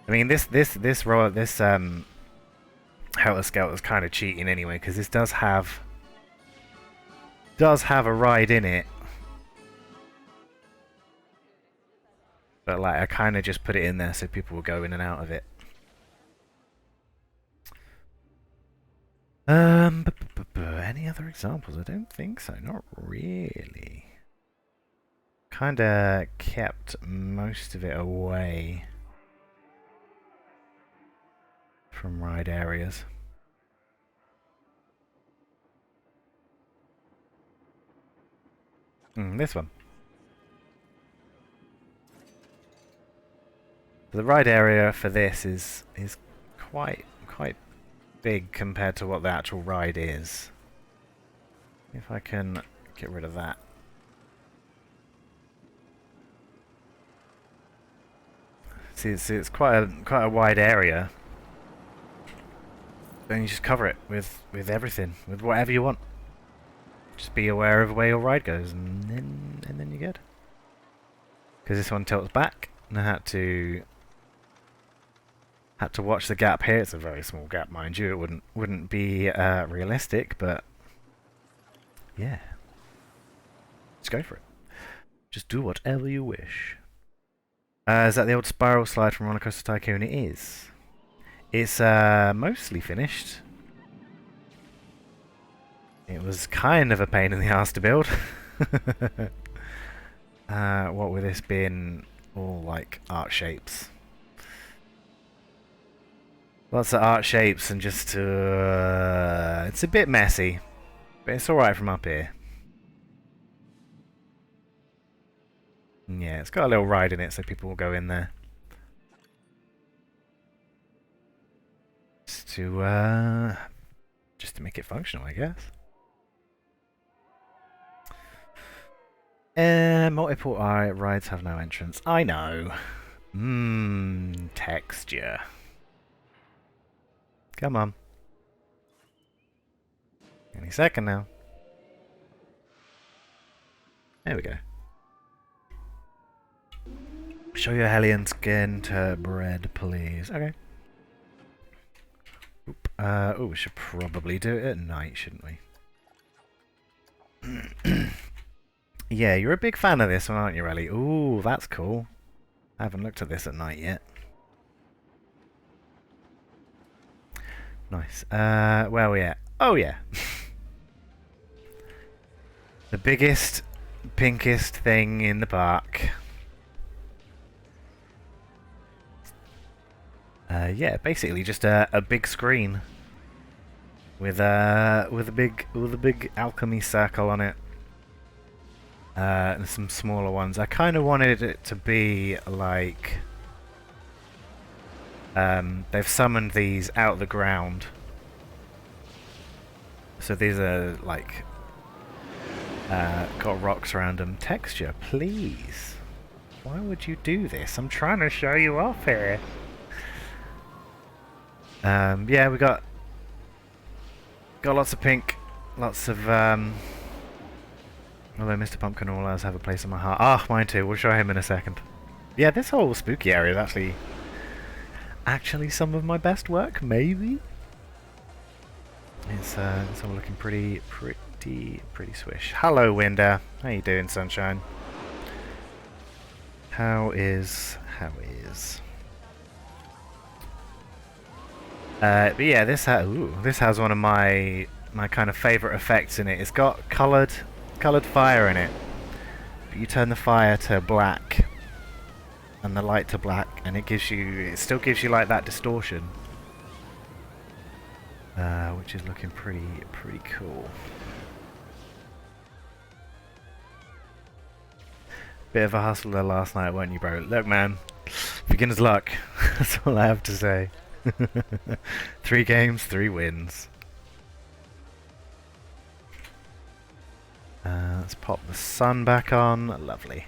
I mean, this Helter Skelter is kind of cheating anyway, because this does have a ride in it, but like I kind of just put it in there so people will go in and out of it. Any other examples? I don't think so. Not really. Kind of kept most of it away from ride areas. This one. The ride area for this is quite big compared to what the actual ride is. If I can get rid of that. See, it's quite a wide area. Then you just cover it with everything, with whatever you want. Just be aware of where your ride goes, and then you're good. Because this one tilts back, and I had to watch the gap here. It's a very small gap, mind you. It wouldn't be realistic, but yeah, let's go for it. Just do whatever you wish. Is that the old spiral slide from Roller Coaster Tycoon? It is. It's mostly finished. It was kind of a pain in the ass to build. What with this being all like art shapes. Lots of art shapes and just it's a bit messy, but it's alright from up here. Yeah, it's got a little ride in it so people will go in there. Just to make it functional, I guess. Multiple rides have no entrance. I know. Texture. Come on. Any second now. There we go. Show your Hellion skin to bread, please. Okay. Oop. Oh, we should probably do it at night, shouldn't we? Yeah, you're a big fan of this one, aren't you, Ellie? Ooh, that's cool. I haven't looked at this at night yet. Nice. Where are we at? Oh, yeah. The biggest, pinkest thing in the park. Yeah, basically just a big screen with a big alchemy circle on it. And some smaller ones. I kind of wanted it to be like they've summoned these out of the ground. So these are like got rocks around them. Texture, please. Why would you do this? I'm trying to show you off here. Yeah, we got lots of pink, lots of although Mr. Pumpkin will always have a place in my heart. Ah, mine too. We'll show him in a second. Yeah, this whole spooky area is actually some of my best work, maybe. It's all looking pretty swish. Hello, Winder. How you doing, sunshine? How is? But yeah, this has one of my kind of favorite effects in it. It's got colored fire in it. But you turn the fire to black and the light to black, and it still gives you like that distortion, which is looking pretty cool. Bit of a hustler last night, weren't you, bro? Look, man, beginner's luck. That's all I have to say. 3 games, 3 wins. Let's pop the sun back on. Lovely.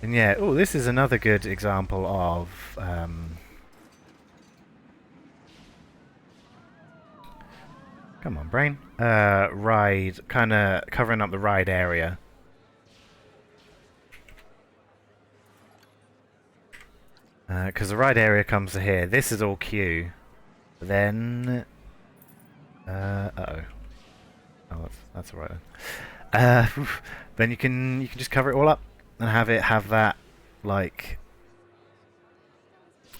And yeah, oh, this is another good example of come on, brain. Ride, kind of covering up the ride area. Because the ride area comes to here. This is all queue. But then, uh-oh. Oh, that's alright then. Then you can just cover it all up and have that like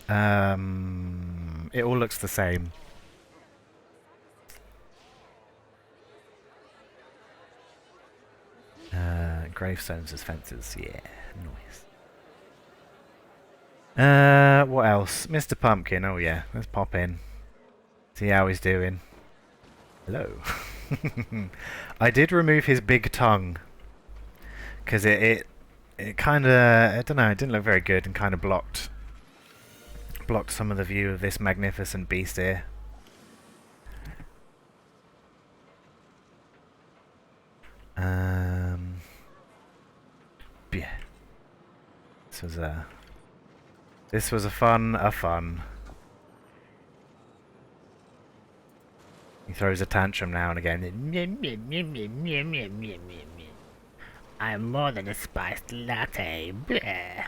it all looks the same. Gravestones as fences, yeah, nice. What else? Mr. Pumpkin, oh yeah, let's pop in. See how he's doing. Hello. I did remove his big tongue because it kind of, I don't know, it didn't look very good and kind of blocked some of the view of this magnificent beast here. Yeah. This was a fun. He throws a tantrum now and again. I'm more than a spiced latte. Yeah.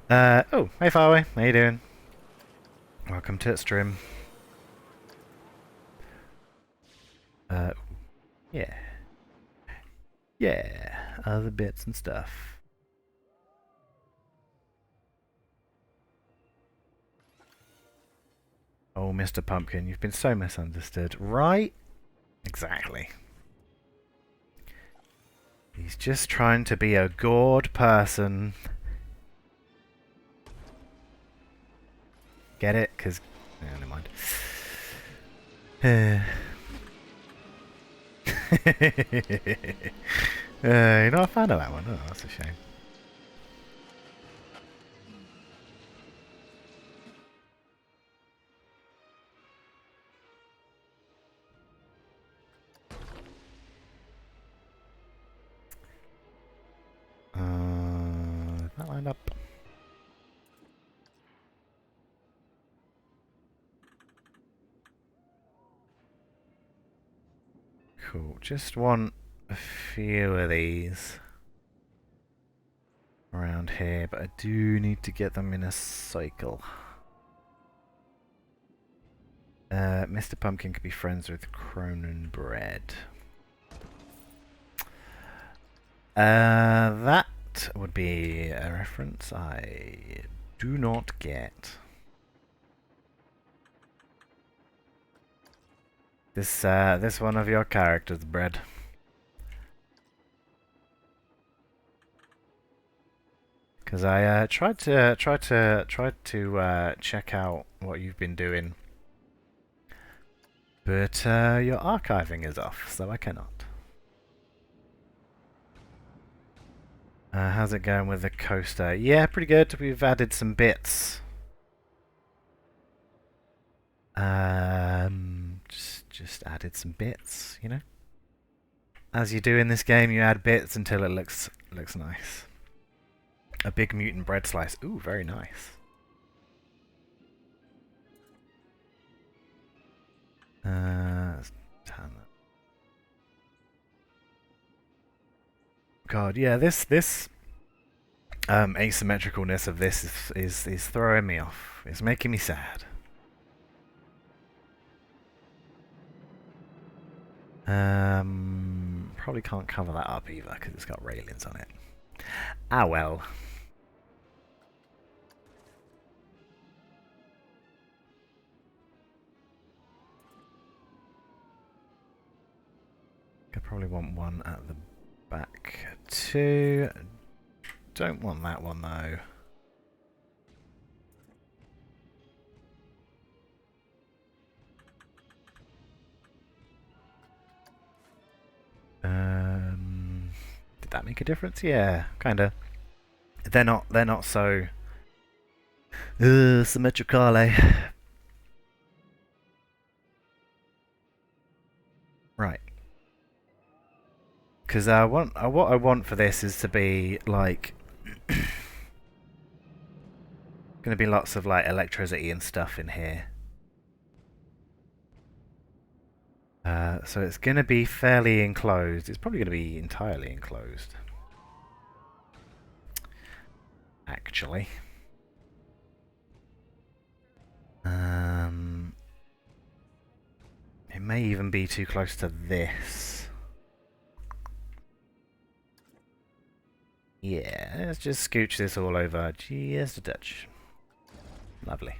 Oh, hey Farway. How you doing? Welcome to the stream. Uh, yeah. Yeah, other bits and stuff. Oh, Mr. Pumpkin, you've been so misunderstood, right? Exactly. He's just trying to be a good person. Get it? Because... Yeah, never mind. You know, I found out that one. Oh, that's a shame. That lined up. Cool. Just want a few of these around here, but I do need to get them in a cycle. Mr. Pumpkin could be friends with Cronin Bread. That would be a reference I do not get. This one of your characters, Bread. Because I tried to check out what you've been doing, but your archiving is off, so I cannot. How's it going with the coaster? Yeah, pretty good. We've added some bits. Just added some bits, you know. As you do in this game, you add bits until it looks nice. A big mutant bread slice. Ooh, very nice. God, yeah, this asymmetricalness of this is throwing me off. It's making me sad. Probably can't cover that up either because it's got railings on it. Ah well. I probably want one at the back too. Don't want that one though. Did that make a difference? Yeah, kinda. They're not so symmetrical, eh? Right. Because what I want for this is to be like gonna be lots of like electricity and stuff in here. So it's gonna be fairly enclosed. It's probably gonna be entirely enclosed. Actually. It may even be too close to this. Yeah, let's just scooch this all over just a touch. Lovely.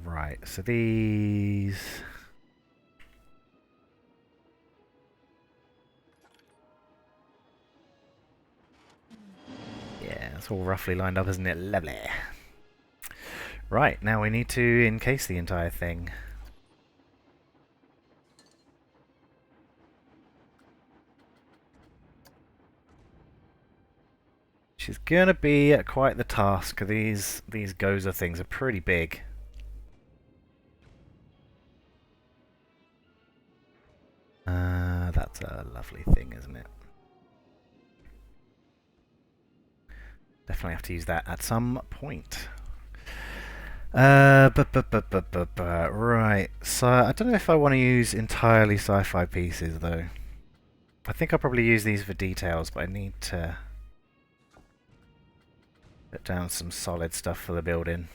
Right, so these... Yeah, it's all roughly lined up, isn't it? Lovely. Right, now we need to encase the entire thing. Which is gonna be quite the task. These Gozer things are pretty big. That's a lovely thing, isn't it? Definitely have to use that at some point. Right, so I don't know if I want to use entirely sci-fi pieces though. I think I'll probably use these for details, but I need to put down some solid stuff for the building.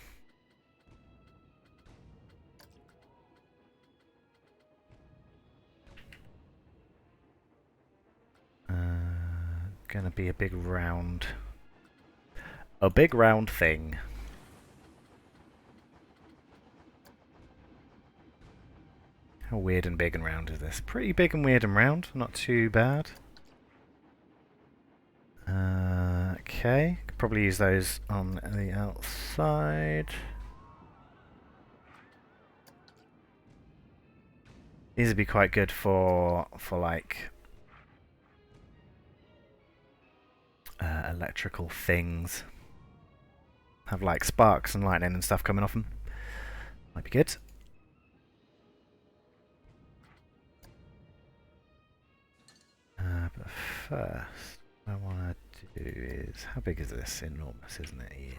gonna be a big round thing. How weird and big and round is this? Pretty big and weird and round, not too bad. Okay, could probably use those on the outside. These would be quite good for like electrical things. Have like sparks and lightning and stuff coming off them. Might be good. But first, what I want to do is, how big is this? Enormous, isn't it? Yeah.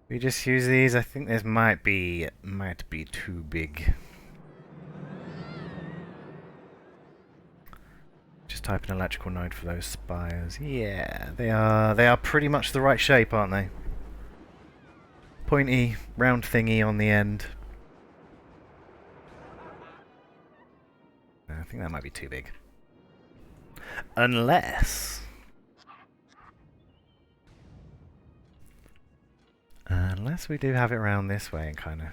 We just use these. I think this might be too big. Just type an electrical node for those spires. Yeah, they are pretty much the right shape, aren't they? Pointy, round thingy on the end. I think that might be too big. Unless we do have it round this way and kind of...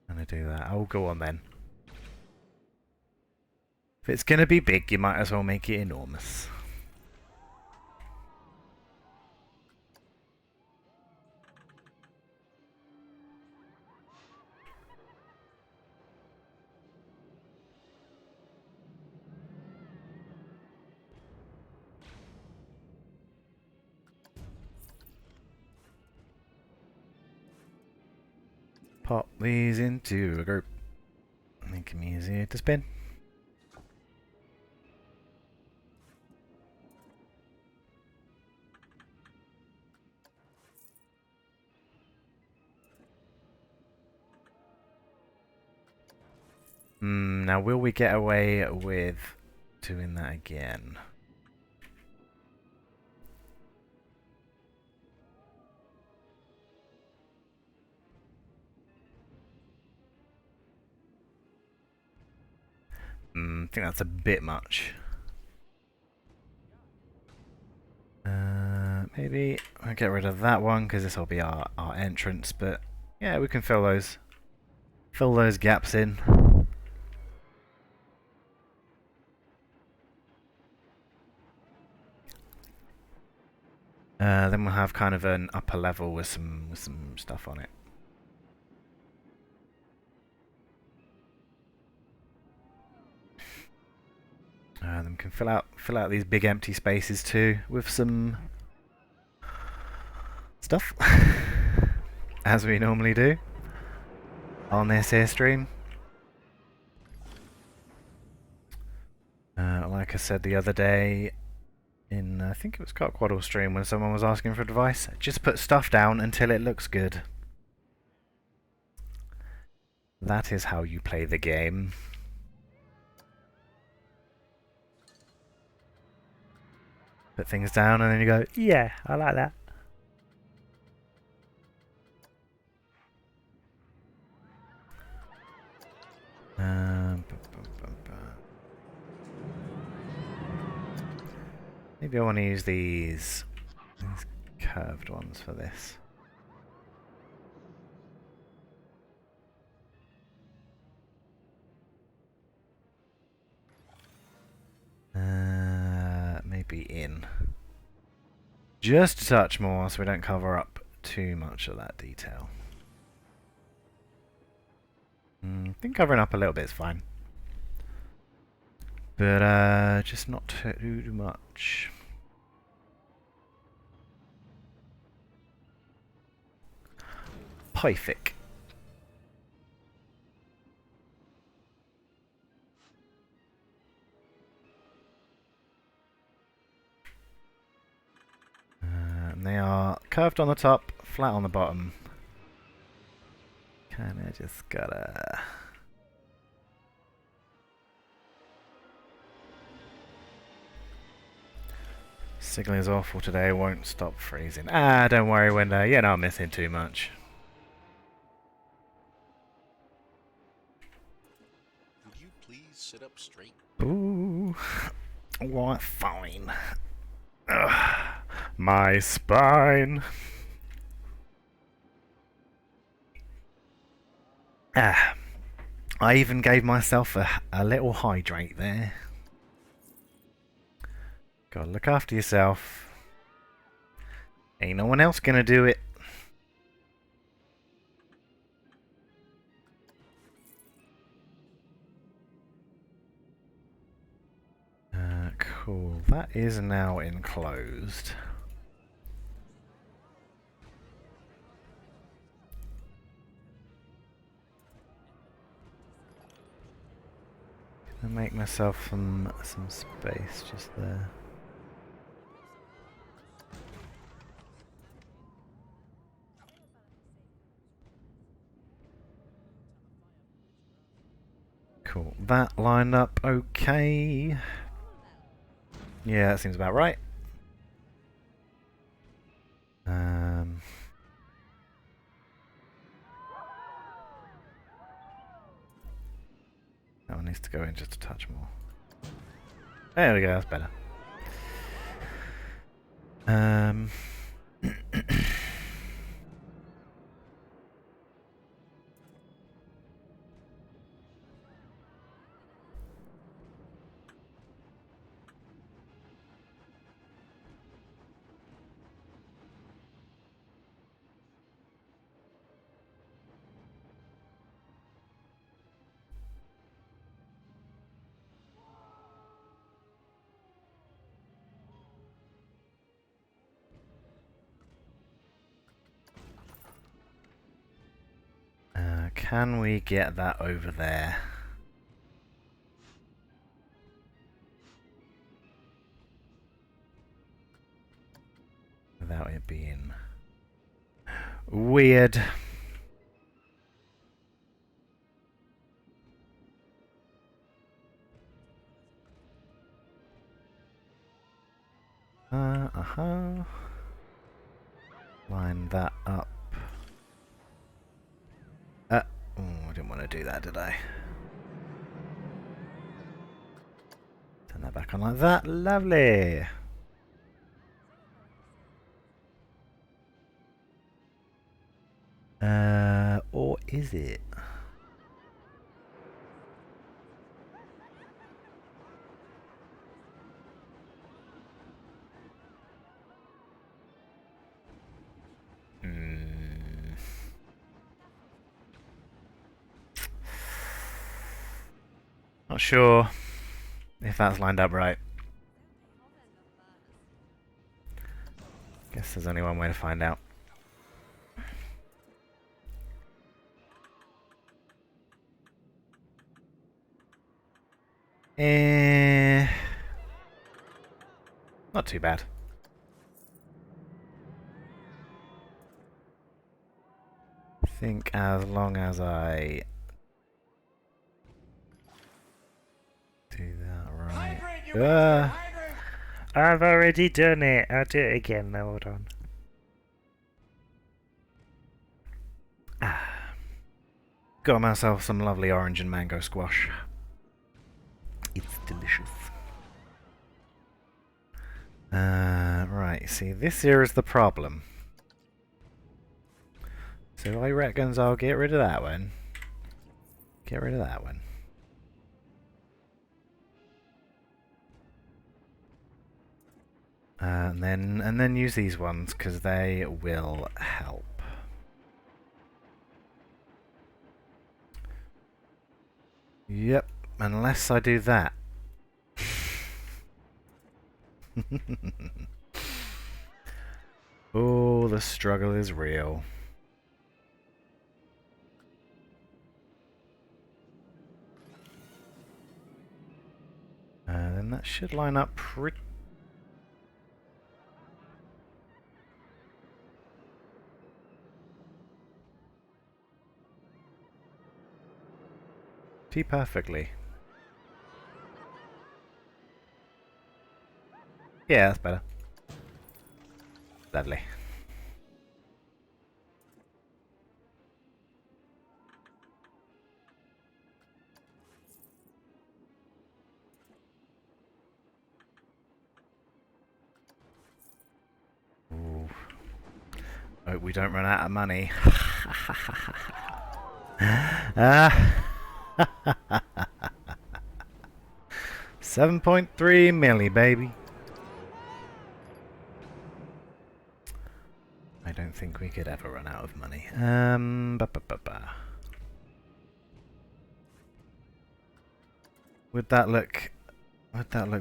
gonna do that. I'll go on then. If it's gonna be big, you might as well make it enormous. Pop these into a group. Make them easier to spin. Now will we get away with doing that again? I think that's a bit much. Maybe I'll get rid of that one because this will be our entrance, but yeah, we can fill those gaps in. Then we'll have kind of an upper level with some stuff on it. Then we can fill out these big empty spaces too with some stuff, as we normally do on this here stream. Like I said the other day, in I think it was Cockwaddle stream, when someone was asking for advice, just put stuff down until it looks good. That is how you play the game. Put things down and then you go, yeah, I like that. Maybe I want to use these curved ones for this. Maybe in. Just a touch more so we don't cover up too much of that detail. I think covering up a little bit is fine. But just not too much. Perfect. And they are curved on the top, flat on the bottom. Kinda just gotta... Signal is awful today, won't stop freezing. Ah, don't worry, Window, you're not missing too much. Would you please sit up straight? Ooh, what? Fine. Ugh, my spine. Ah, I even gave myself a little hydrate there. Gotta look after yourself. Ain't no one else gonna do it. Cool. That is now enclosed. Gonna make myself some space just there. Cool. That lined up okay. Yeah, that seems about right. That one needs to go in just a touch more. There we go, that's better. Can we get that over there? Without it being weird. Line that up. I didn't want to do that, did I? Turn that back on like that. Lovely. Or is it? Not sure if that's lined up right. Guess there's only one way to find out. Not too bad. I think as long as I do that right. I've already done it. I'll do it again. Now, hold on. Got myself some lovely orange and mango squash. It's delicious. Right, see, this here is the problem. So I reckons I'll get rid of that one. Get rid of that one. And then use these ones because they will help. Yep, unless I do that. Oh, the struggle is real. Then that should line up pretty perfectly. Yeah, that's better. Lovely. Ooh. Hope we don't run out of money. Ah. 7.3 milli, baby. I don't think we could ever run out of money. Would that look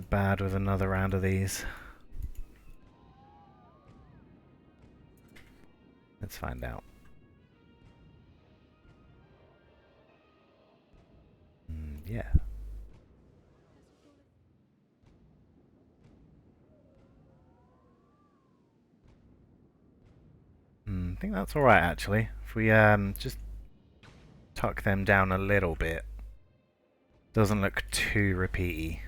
bad with another round of these? Let's find out. Yeah. I think that's alright actually. If we just tuck them down a little bit. Doesn't look too repeaty.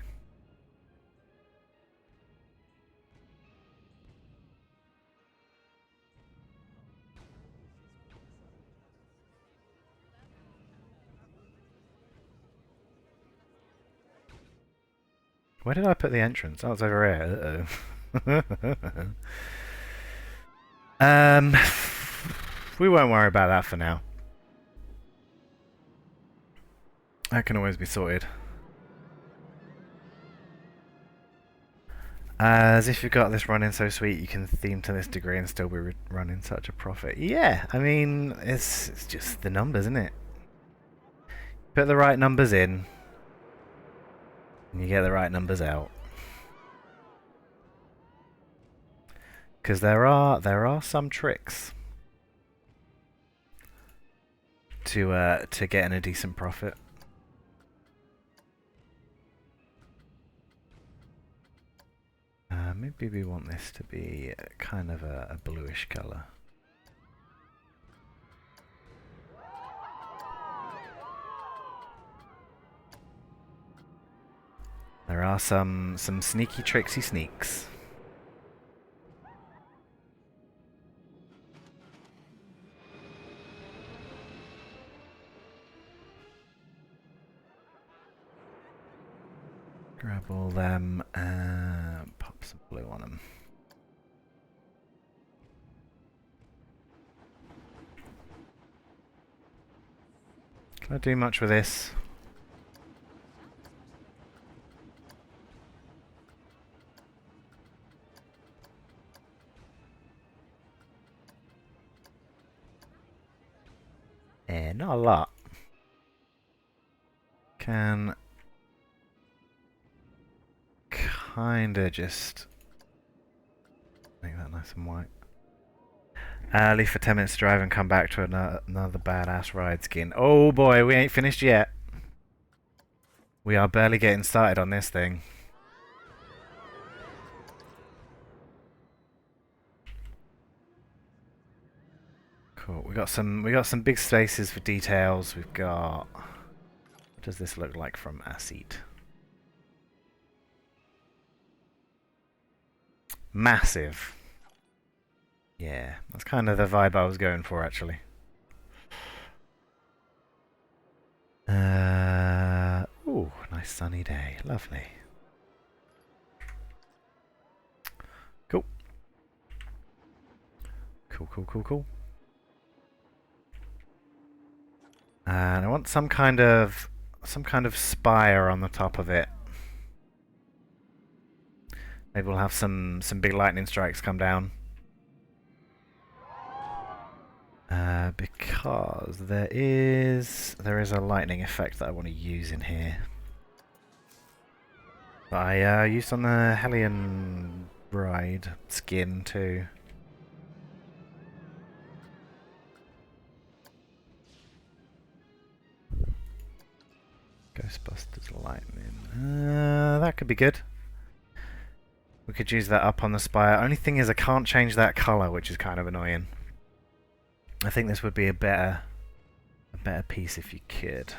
Where did I put the entrance? Oh, it's over here. Uh-oh. We won't worry about that for now. That can always be sorted. As if you've got this running so sweet, you can theme to this degree and still be running such a profit. Yeah, I mean, it's just the numbers, isn't it? Put the right numbers in, and you get the right numbers out. Because there are some tricks to getting a decent profit. Maybe we want this to be kind of a bluish color. There are some sneaky tricksy sneaks. Grab all them and pop some blue on them. Can I do much with this? Not a lot. Can kinda just make that nice and white. Leave for 10 minutes to drive and come back to another badass ride skin. Oh boy, we ain't finished yet. We are barely getting started on this thing. Cool. We got some big spaces for details. We've got. What does this look like from our seat? Massive. Yeah, that's kind of the vibe I was going for, actually. Ooh, nice sunny day. Lovely. Cool. Cool. And I want some kind of spire on the top of it. Maybe we'll have some big lightning strikes come down. Because there is a lightning effect that I want to use in here. But I used on the Hellion Bride skin too. Ghostbusters lightning. That could be good. We could use that up on the spire. Only thing is I can't change that colour, which is kind of annoying. I think this would be a better piece if you could.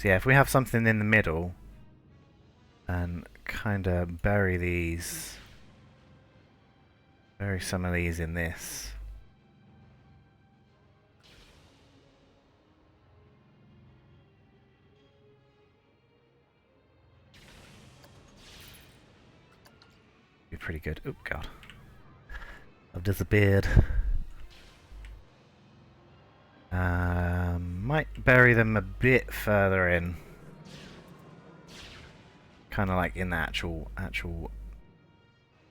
So yeah, if we have something in the middle and kind of bury some of these in this. Be pretty good. Oh god. I've disappeared. Might bury them a bit further in. Kind of like in the actual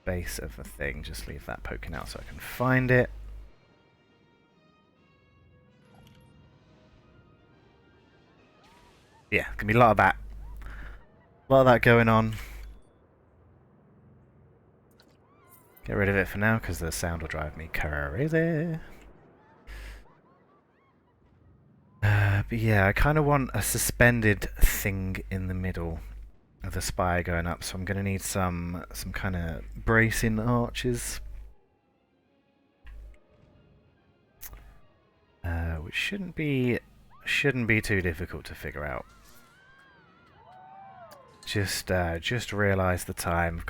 base of the thing. Just leave that poking out so I can find it. Yeah, gonna be a lot of that. A lot of that going on. Get rid of it for now because the sound will drive me crazy. But yeah, I kind of want a suspended thing in the middle of the spire going up, so I'm going to need some kind of bracing arches. Which shouldn't be too difficult to figure out. Just realised the time. I've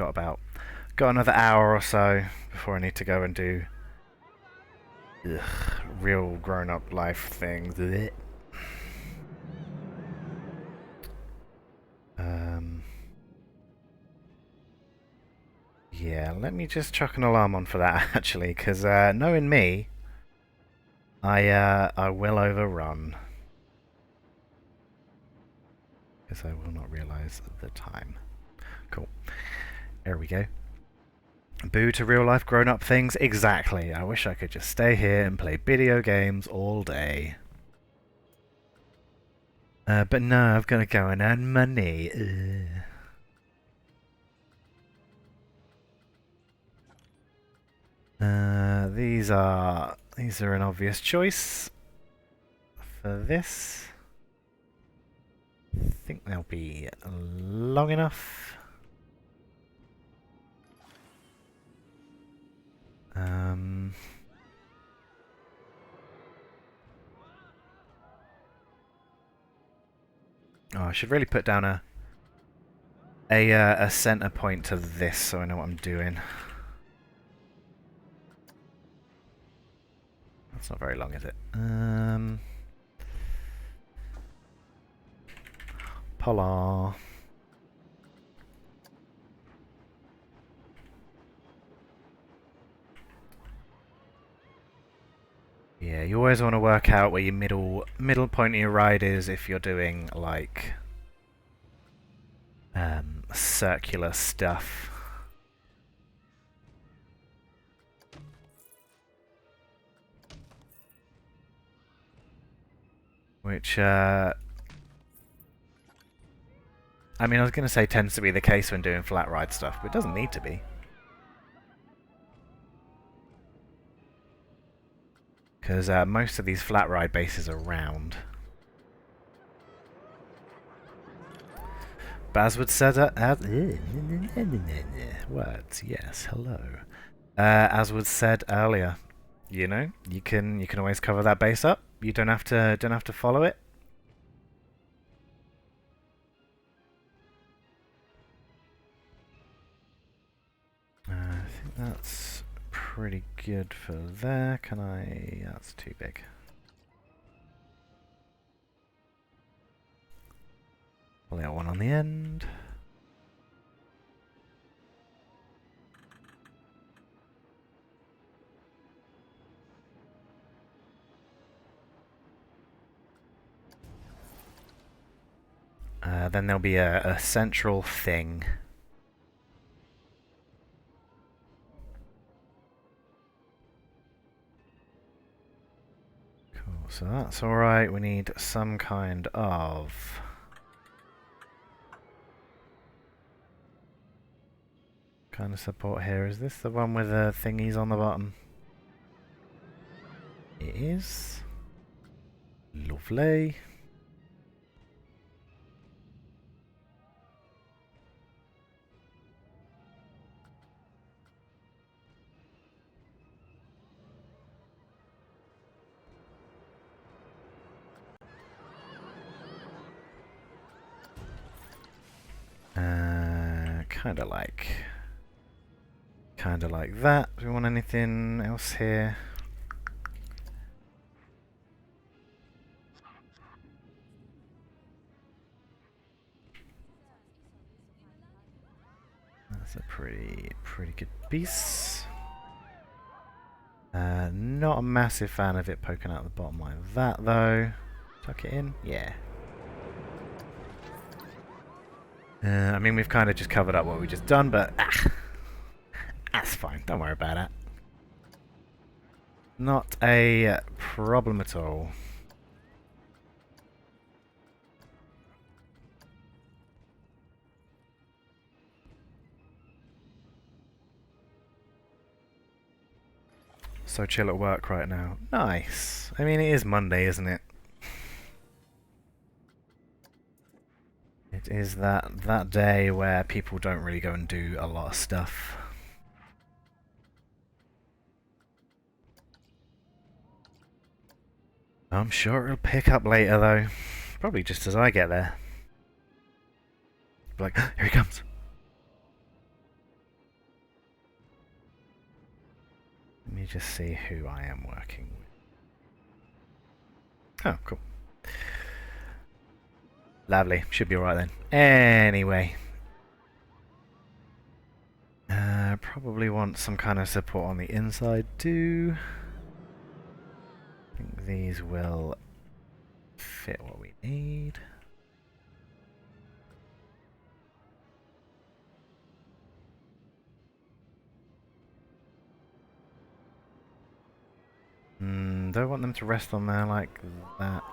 got another hour or so before I need to go and do real grown-up life things. Yeah, let me just chuck an alarm on for that actually, because knowing me, I will overrun. Because I will not realise the time. Cool. There we go. Boo to real life grown up things? Exactly. I wish I could just stay here and play video games all day. But no, I've got to go and earn money. These are an obvious choice for this. I think they'll be long enough. Oh, I should really put down a center point to this so I know what I'm doing. That's not very long, is it? Polar. Yeah, you always want to work out where your middle point of your ride is if you're doing like circular stuff. Which I mean, I was going to say tends to be the case when doing flat ride stuff, but it doesn't need to be. Because most of these flat ride bases are round. Baswood said words, yes, hello. As was said earlier, you know, you can always cover that base up. You don't have to follow it. I think that's pretty good for there. Can I? That's too big. Pull out one on the end. Then there'll be a central thing. Cool, so that's alright. We need some kind of support here. Is this the one with the thingies on the bottom? It is. Lovely. Kinda like that. Do we want anything else here? That's a pretty good piece. Not a massive fan of it poking out the bottom like that though. Tuck it in, yeah. I mean, we've kind of just covered up what we just done, but that's fine. Don't worry about it. Not a problem at all. So chill at work right now. Nice. I mean, it is Monday, isn't it? It is that day where people don't really go and do a lot of stuff. I'm sure it'll pick up later though. Probably just as I get there. Like, here he comes. Let me just see who I am working with. Oh, cool. Lovely. Should be alright then. Anyway. Probably want some kind of support on the inside too. I think these will fit what we need. Don't want them to rest on there like that.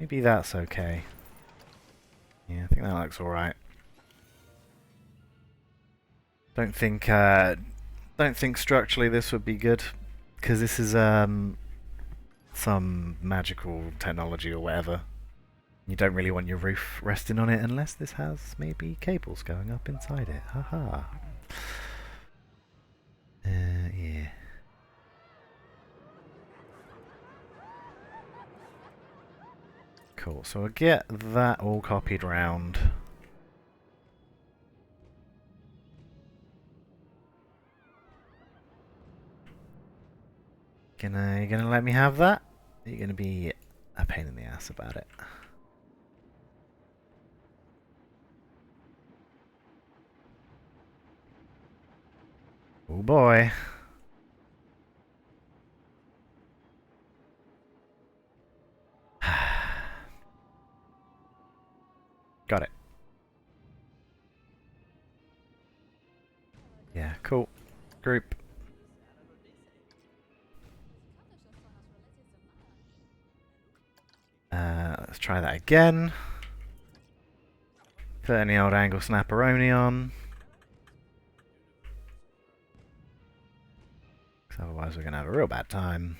Maybe that's okay. Yeah, I think that looks alright. Don't think structurally this would be good, because this is some magical technology or whatever. You don't really want your roof resting on it unless this has maybe cables going up inside it. Haha. Yeah. Cool, so I'll get that all copied round. You gonna let me have that? Are you gonna be a pain in the ass about it? Oh boy. Got it. Yeah, cool. Group. Let's try that again. Put any old angle snapperoni on. Because otherwise we're going to have a real bad time.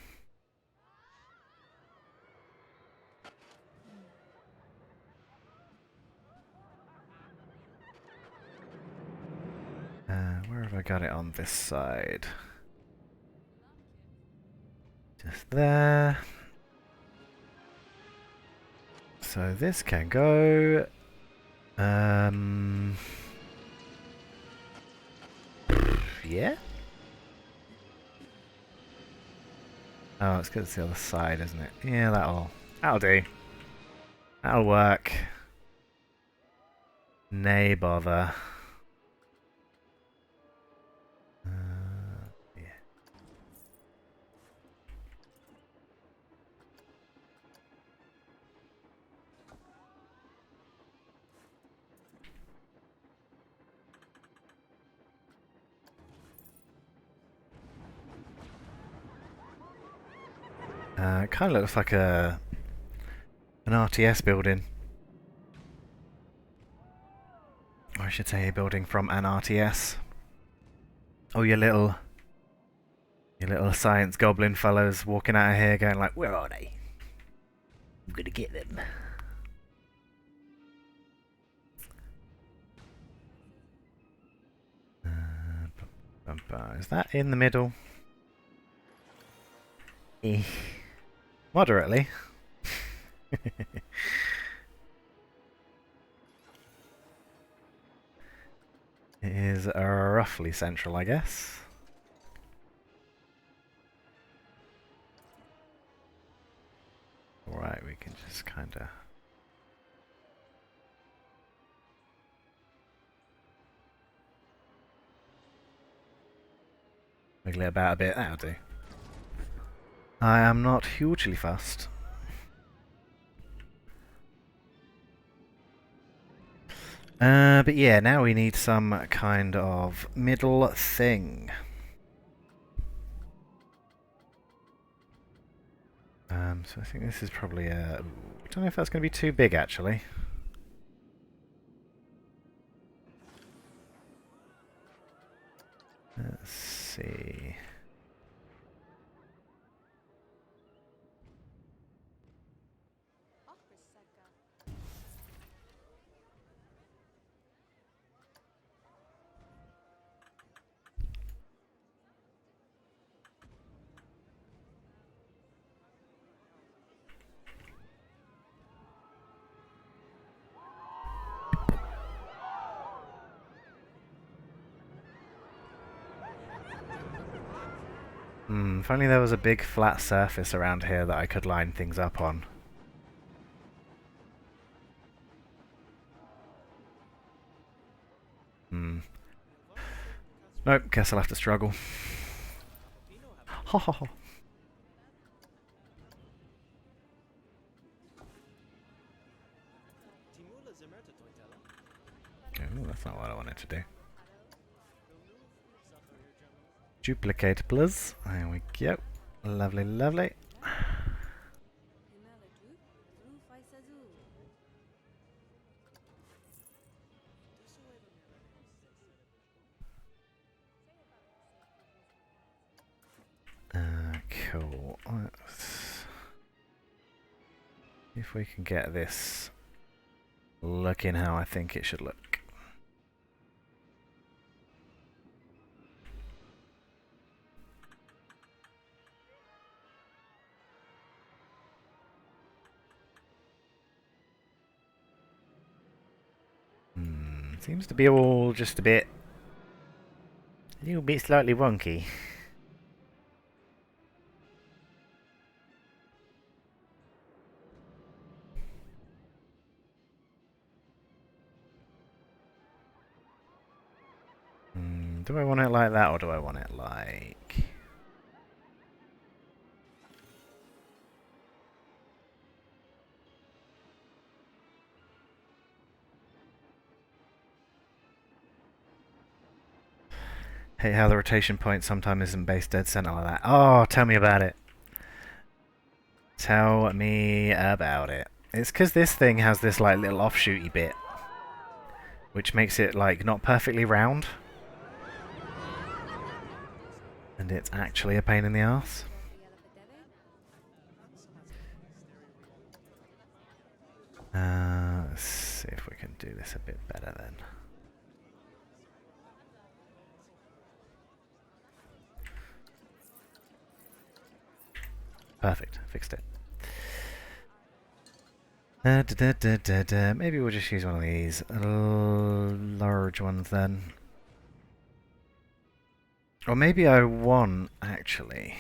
Where have I got it on this side? Just there. So this can go. Yeah. Oh, it's because it's the other side, isn't it? Yeah, that'll do. That'll work. Nay bother. Yeah. It kind of looks like an RTS building. Or I should say a building from an RTS. Oh, your little science goblin fellows walking out of here going like, where are they? I'm gonna get them. Is that in the middle? Moderately. It is roughly central, I guess. Alright, we can just kinda... wiggle it about a bit, that'll do. I am not hugely fussed. But yeah, now we need some kind of middle thing. So I think this is probably a... I don't know if that's going to be too big, actually. Let's see... if only there was a big flat surface around here that I could line things up on. Nope, guess I'll have to struggle. Ha ha ha. Oh, that's not what I wanted to do. Duplicate, please. There we go. Lovely, lovely. Cool. Let's see if we can get this looking how I think it should look. Seems to be all just a little bit slightly wonky. Do I want it like that, or do I want it like... Hate how the rotation point sometimes isn't based dead center like that. Oh, tell me about it. Tell me about it. It's because this thing has this like little offshooty bit, which makes it like not perfectly round. And it's actually a pain in the arse. Let's see if we can do this a bit better then. Perfect, fixed it. Maybe we'll just use one of these large ones then. Or maybe I want, actually.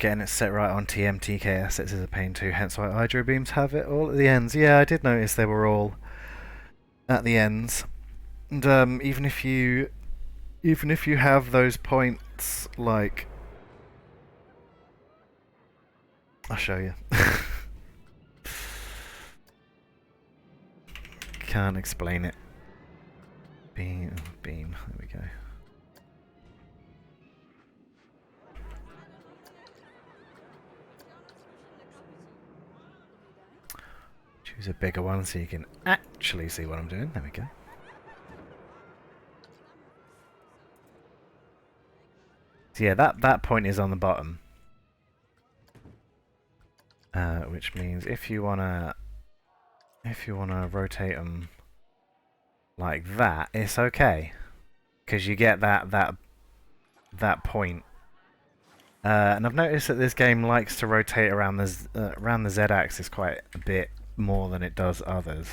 Getting it set right on TMTK assets is a pain too, hence why Hydro Beams have it all at the ends. Yeah, I did notice they were all at the ends. And even if you have those points, like... I'll show you. Can't explain it. Beam, there we go. Choose a bigger one so you can actually see what I'm doing. There we go. So yeah, that point is on the bottom. which means if you wanna rotate them like that, it's okay, because you get that point. And I've noticed that this game likes to rotate around the Z-axis quite a bit more than it does others.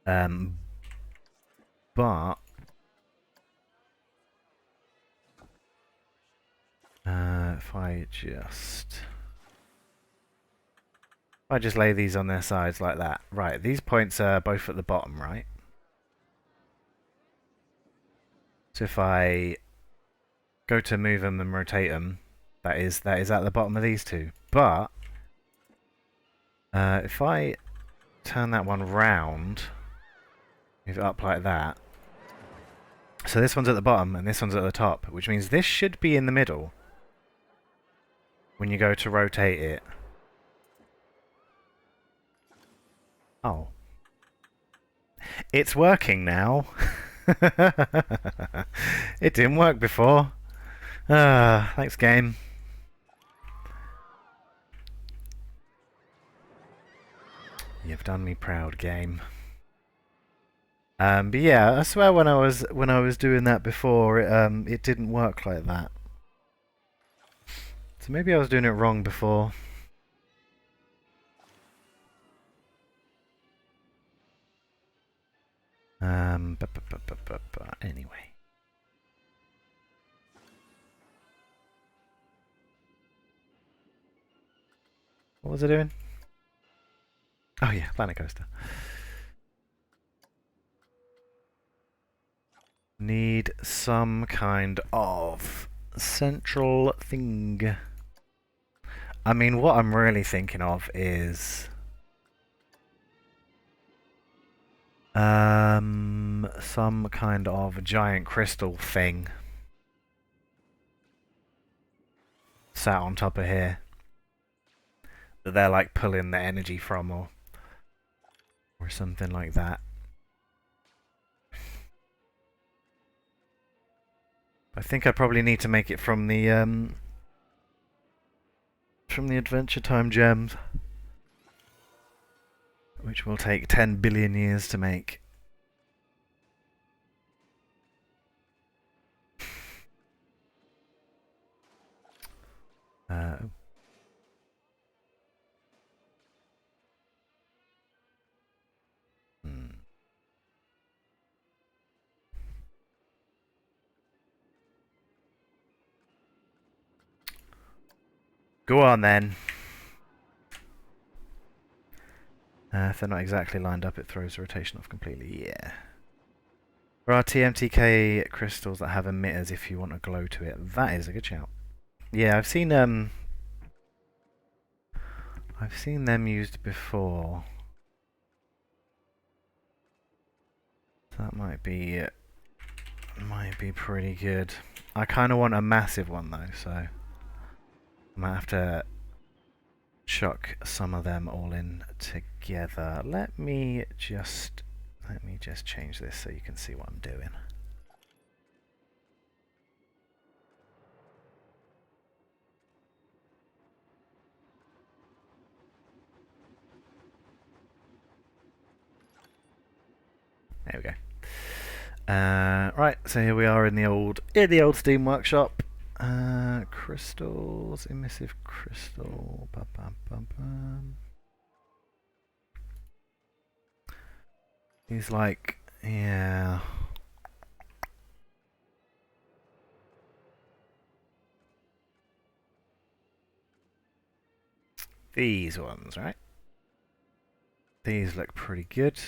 But if I just lay these on their sides like that, right? These points are both at the bottom, right? So if I go to move them and rotate them, that is at the bottom of these two. But if I turn that one round, move it up like that. So this one's at the bottom and this one's at the top, which means this should be in the middle when you go to rotate it. Oh. It's working now. It didn't work before. Thanks, game. You've done me proud, game. But yeah, I swear when I was doing that before, it didn't work like that. So maybe I was doing it wrong before. Anyway. What was I doing? Oh yeah, Planet Coaster. Need some kind of central thing. I mean, what I'm really thinking of is some kind of giant crystal thing sat on top of here that they're like pulling the energy from, or something like that. I think I probably need to make it from the Adventure Time gems, which will take 10 billion years to make. Go on then. If they're not exactly lined up, it throws the rotation off completely. Yeah. There are TMTK crystals that have emitters if you want a glow to it. That is a good shout. Yeah, I've seen them used before. That might be pretty good. I kind of want a massive one though, so I might have to chuck some of them all in together. Let me just change this so you can see what I'm doing. There we go. Right, so here we are in the old Steam Workshop. Crystals, emissive crystal. Bum, bum, bum, bum. He's like, yeah. These ones, right? These look pretty good.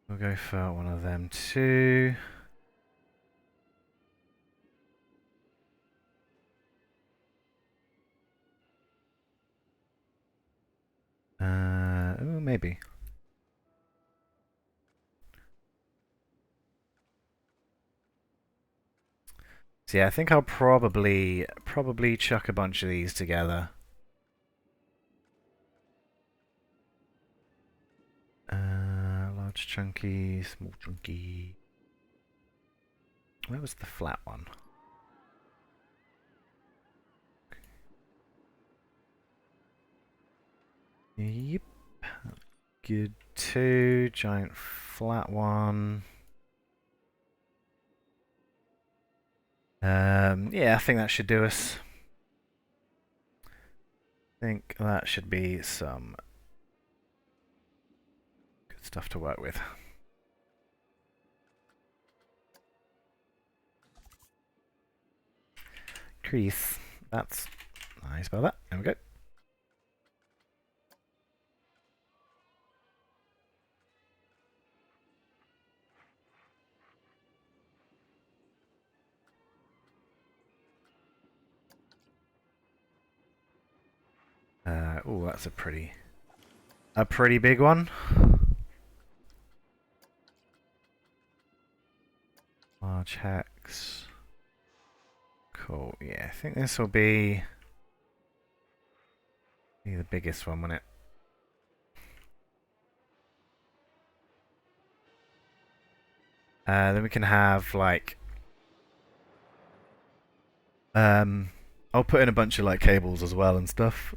We'll go for one of them too. Oh, maybe. So yeah, I think I'll probably chuck a bunch of these together. Large chunky, small chunky. Where was the flat one? Yep. Good 2, giant flat 1. Yeah, I think that should do us. I think that should be some good stuff to work with. Crease. That's how you spell that. There we go. Oh, that's a pretty big one. Large hex. Cool. Yeah, I think this will be the biggest one, won't it? Then we can have like I'll put in a bunch of like cables as well and stuff.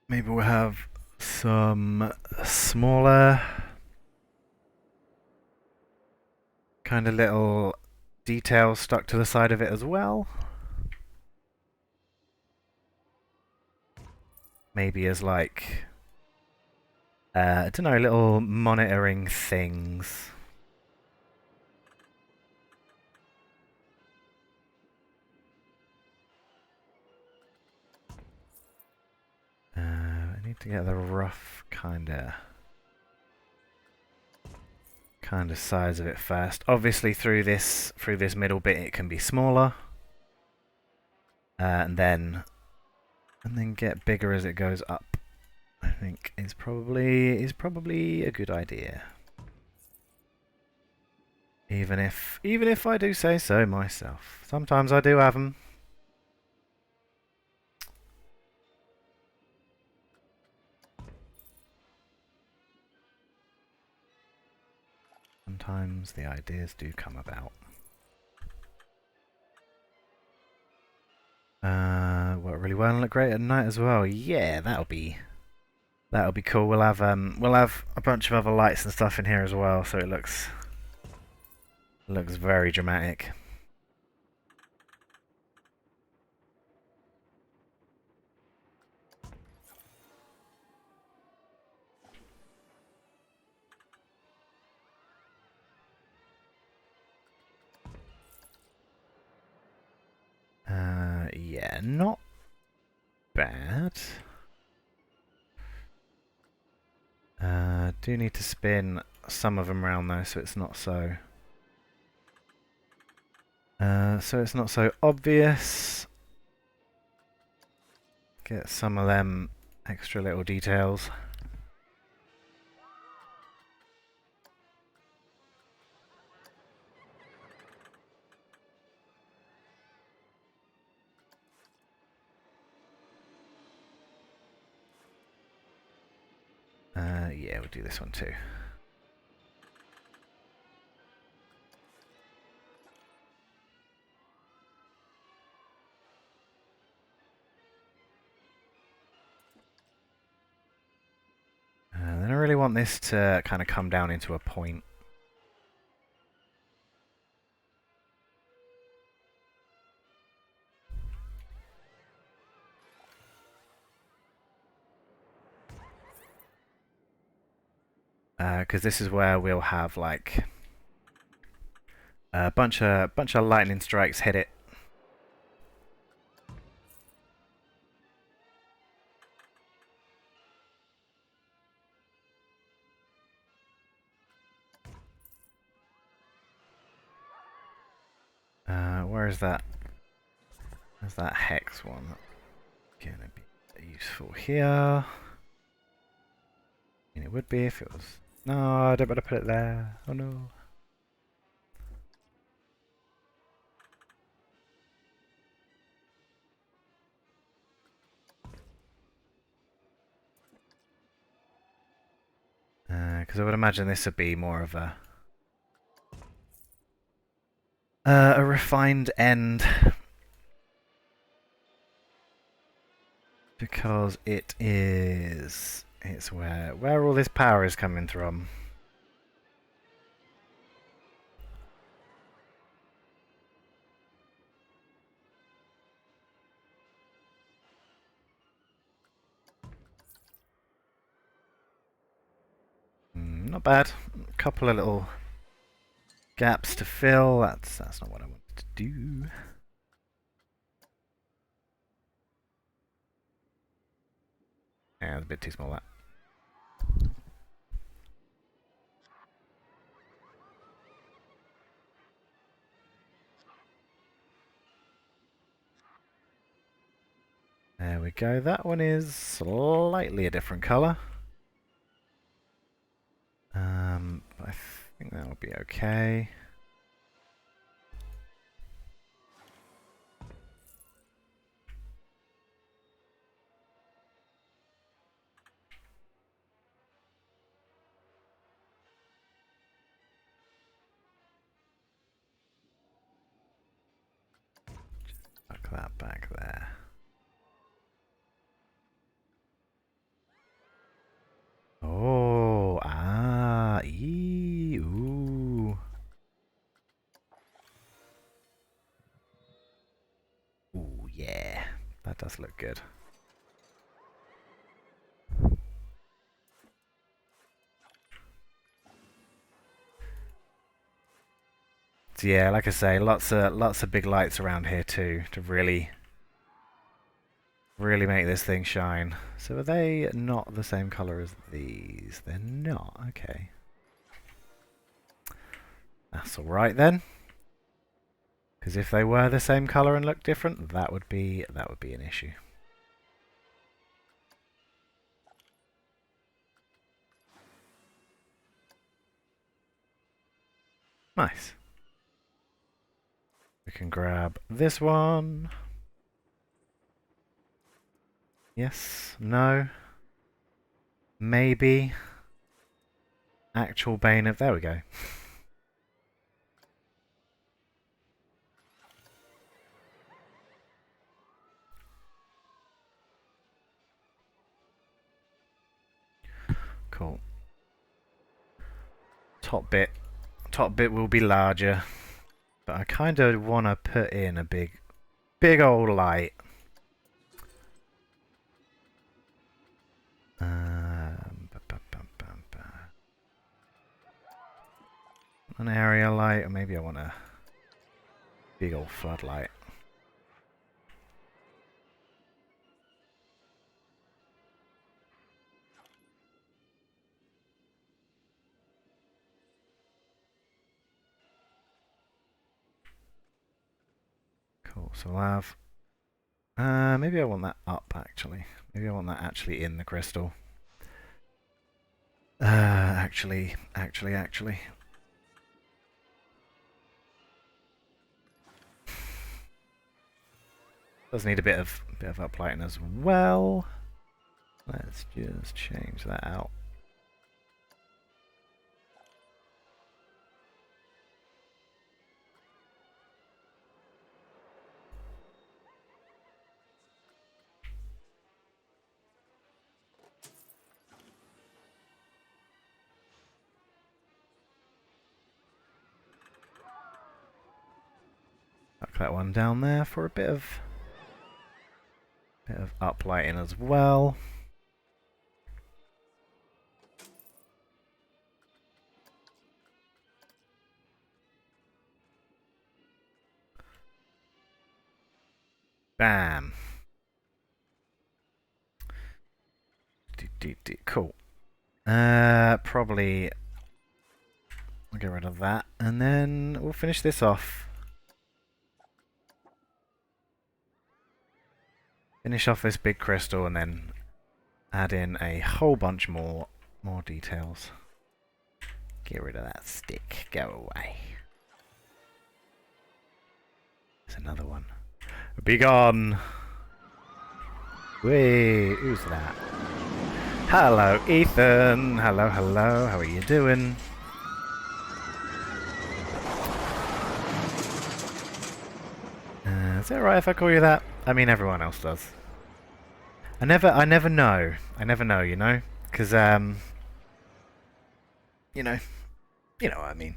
Maybe we'll have some smaller kind of little details stuck to the side of it as well. Maybe as like I don't know, little monitoring things. I need to get the rough kind of size of it first. Obviously, through this middle bit, it can be smaller, and then get bigger as it goes up. I think is probably a good idea. Even if I do say so myself. Sometimes I do have them. Sometimes the ideas do come about. Work really well and look great at night as well. Yeah, that'll be cool. We'll have a bunch of other lights and stuff in here as well, so it looks very dramatic. Yeah, not bad. Do need to spin some of them around though, so it's not so obvious. Get some of them extra little details. Yeah, we'll do this one too. Then I really want this to kind of come down into a point. Because this is where we'll have like a bunch of lightning strikes hit it. Where is that? Where's that hex one? Gonna be useful here. I mean, it would be if it was. No, I don't want to put it there. Oh no. Because I would imagine this would be more of a refined end Because it's where all this power is coming from. Not bad. A couple of little gaps to fill. That's not what I wanted to do. Yeah, it's a bit too small, that. There we go. That one is slightly a different colour. I think that will be okay. Tuck that back there. Oh, ooh. Ooh, yeah. That does look good. So yeah, like I say, lots of big lights around here too to really make this thing shine. So are they not the same color as these? They're not. Okay. That's all right then. Because if they were the same color and looked different, that would be an issue. Nice. We can grab this one. Yes, no, maybe. Actual Bane of... There we go. Cool. Top bit will be larger, but I kind of want to put in a big old light. An area light, or maybe I want a big old floodlight. Cool, so I'll have... maybe I want that up, actually. Maybe I want that actually in the crystal. Actually. Does need a bit of uplighting as well. Let's just change that out. Tuck that one down there for a bit of uplighting as well. Bam. Cool. Probably I'll get rid of that, and then we'll finish this off. Finish off this big crystal, and then add in a whole bunch more details. Get rid of that stick. Go away. There's another one. Be gone. Wait, who's that? Hello, Ethan. Hello. How are you doing? Is it alright if I call you that? I mean, everyone else does. I never know. I never know, you know? Because, you know, you know what I mean.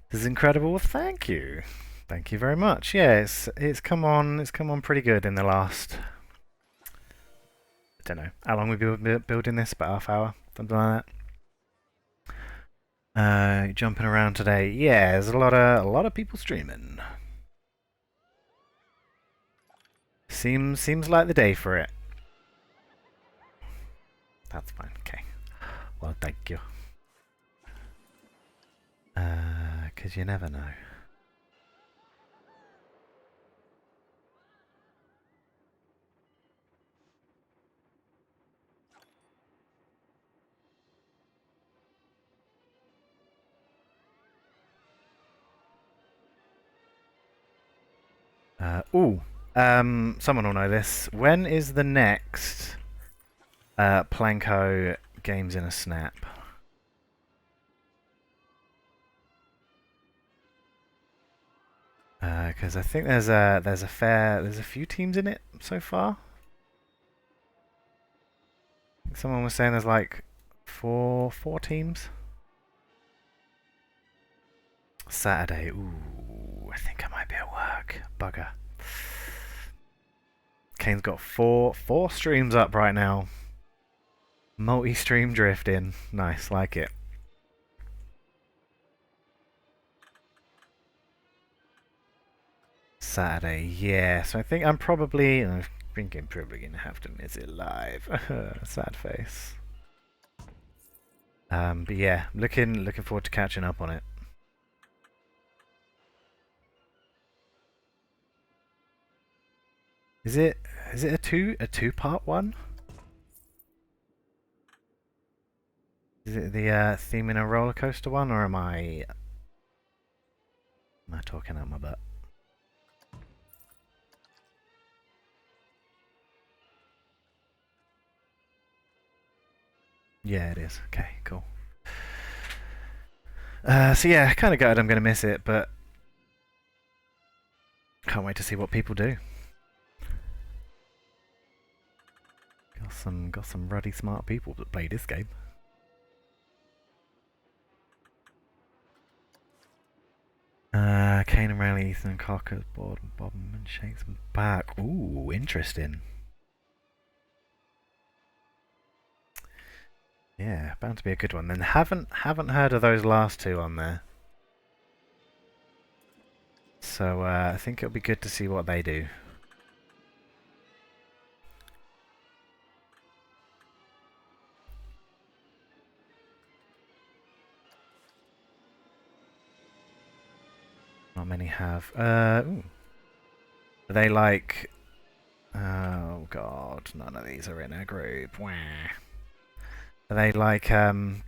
This is incredible. Well, thank you. Thank you very much. Yeah, it's come on pretty good in the last, I don't know, how long we've been building this, about half hour, something like that. Jumping around today. Yeah, there's a lot of people streaming. Seems like the day for it. That's fine. Okay. Well, thank you. 'Cause you never know. Someone will know this. When is the next Planko Games in a Snap? Because I think there's a few teams in it so far. Someone was saying there's like four teams. Saturday. Ooh, I think I might be at work. Bugger. Kane's got four streams up right now. Multi-stream drifting. Nice, like it. Saturday, yeah. So I think I'm probably gonna have to miss it live. Sad face. But yeah, looking forward to catching up on it. Is it a two-part one? Is it the theme in a roller coaster one, or am I talking out my butt? Yeah, it is. Okay, cool. So yeah, kind of gutted I'm gonna miss it, but can't wait to see what people do. Got some ruddy smart people that play this game. Kane and Rally, Ethan Cocker's board and Bobman shakes him back. Ooh, interesting. Yeah, bound to be a good one. Then haven't heard of those last two on there. So I think it'll be good to see what they do. Not many have. Ooh. Are they like... Oh god, none of these are in a group. Wah. Are they like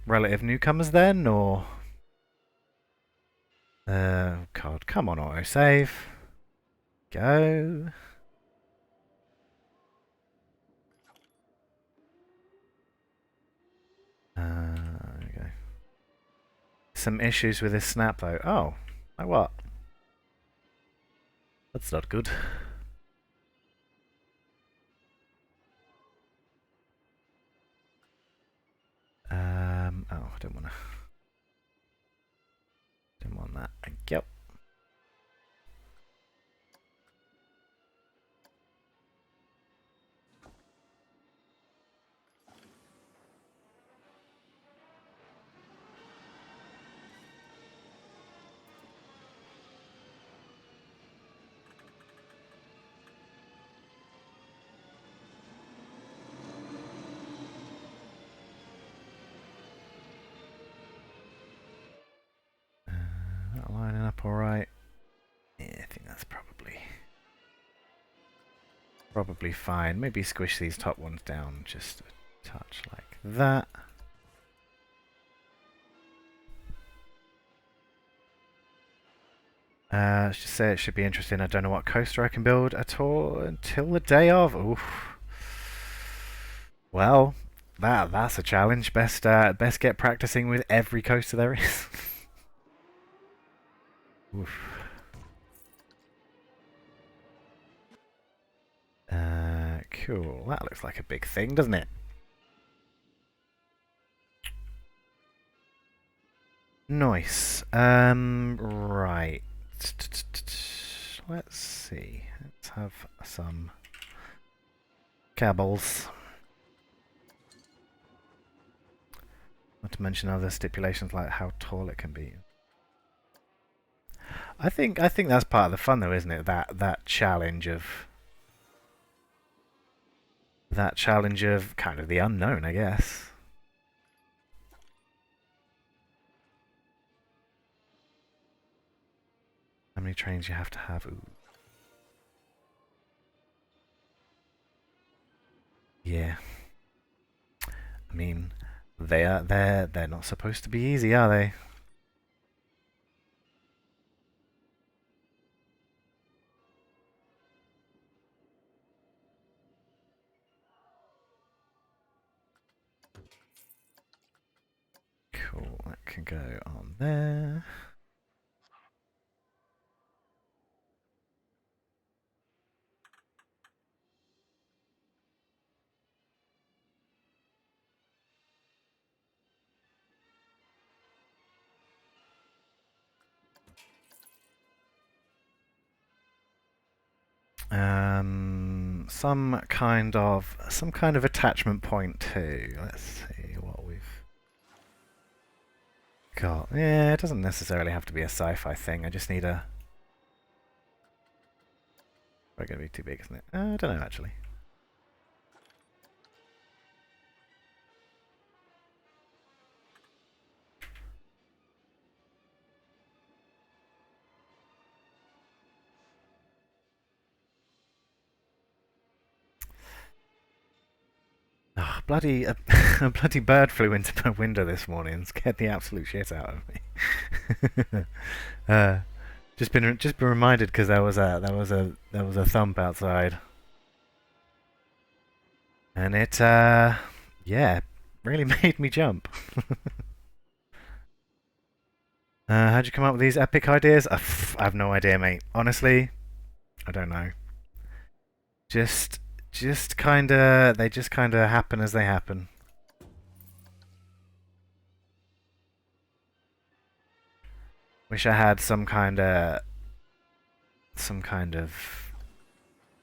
relative newcomers then, or... God, come on, autosave. Go. There we go. Some issues with this snap though. Oh, like what? That's not good. Oh, I didn't want that. Thank you. That lining up alright. Yeah, I think that's probably fine. Maybe squish these top ones down just a touch like that. Let's just say it should be interesting. I don't know what coaster I can build at all until the day of. Oof. Well, that's a challenge. Best get practicing with every coaster there is. Oof. cool. That looks like a big thing, doesn't it? Nice. Right. Let's see. Let's have some cables. Not to mention other stipulations like how tall it can be. I think that's part of the fun, though, isn't it? That challenge of kind of the unknown, I guess. How many trains you have to have? Ooh. Yeah. I mean, they're not supposed to be easy, are they? Cool, that can go on there. Some kind of attachment point too. Let's see what we've got. Yeah, it doesn't necessarily have to be a sci-fi thing. I just need a. We're going to be too big, isn't it? I don't know actually. Oh, bloody a bloody bird flew into my window this morning and scared the absolute shit out of me. Just been reminded because there was a thump outside, and it yeah, really made me jump. How'd you come up with these epic ideas? I have no idea, mate. Honestly, I don't know. They just kinda happen as they happen. Wish I had some kind of,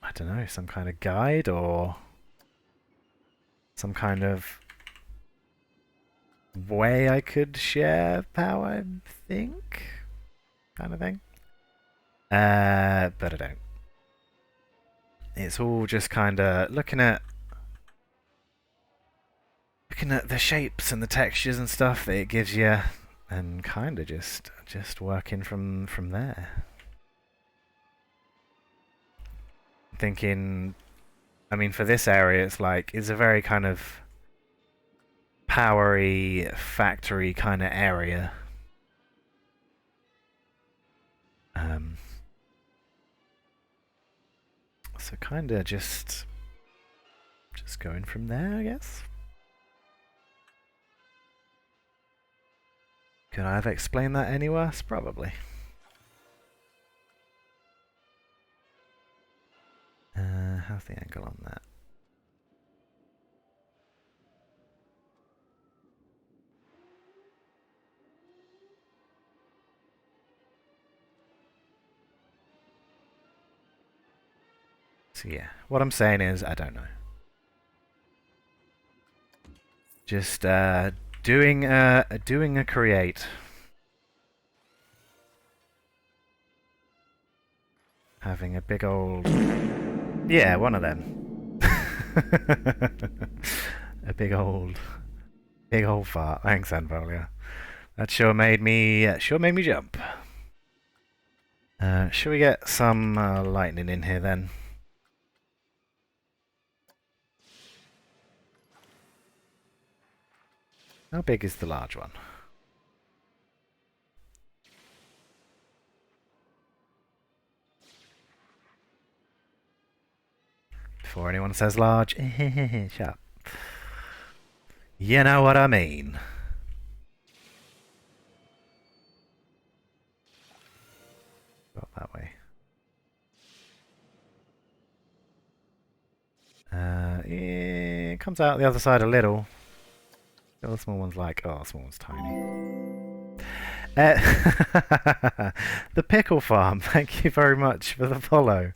I don't know, some kind of guide or some kind of way I could share power, I think, kind of thing. But I don't. It's all just kind of looking at the shapes and the textures and stuff that it gives you, and kind of just working from there. Thinking, I mean, for this area, it's a very kind of powery factory kind of area. So kind of just going from there, I guess. Could I have explained that any worse? Probably. How's the angle on that? So yeah, what I'm saying is, I don't know. Just doing a create. Having a big old... Yeah, one of them. A big old fart. Thanks, Anvolia. That sure made me jump. Should we get some lightning in here then? How big is the large one? Before anyone says large, shut up. You know what I mean. Go up that way. It comes out the other side a little. The other small one's like, oh, the small one's tiny. The Pickle Farm, thank you very much for the follow.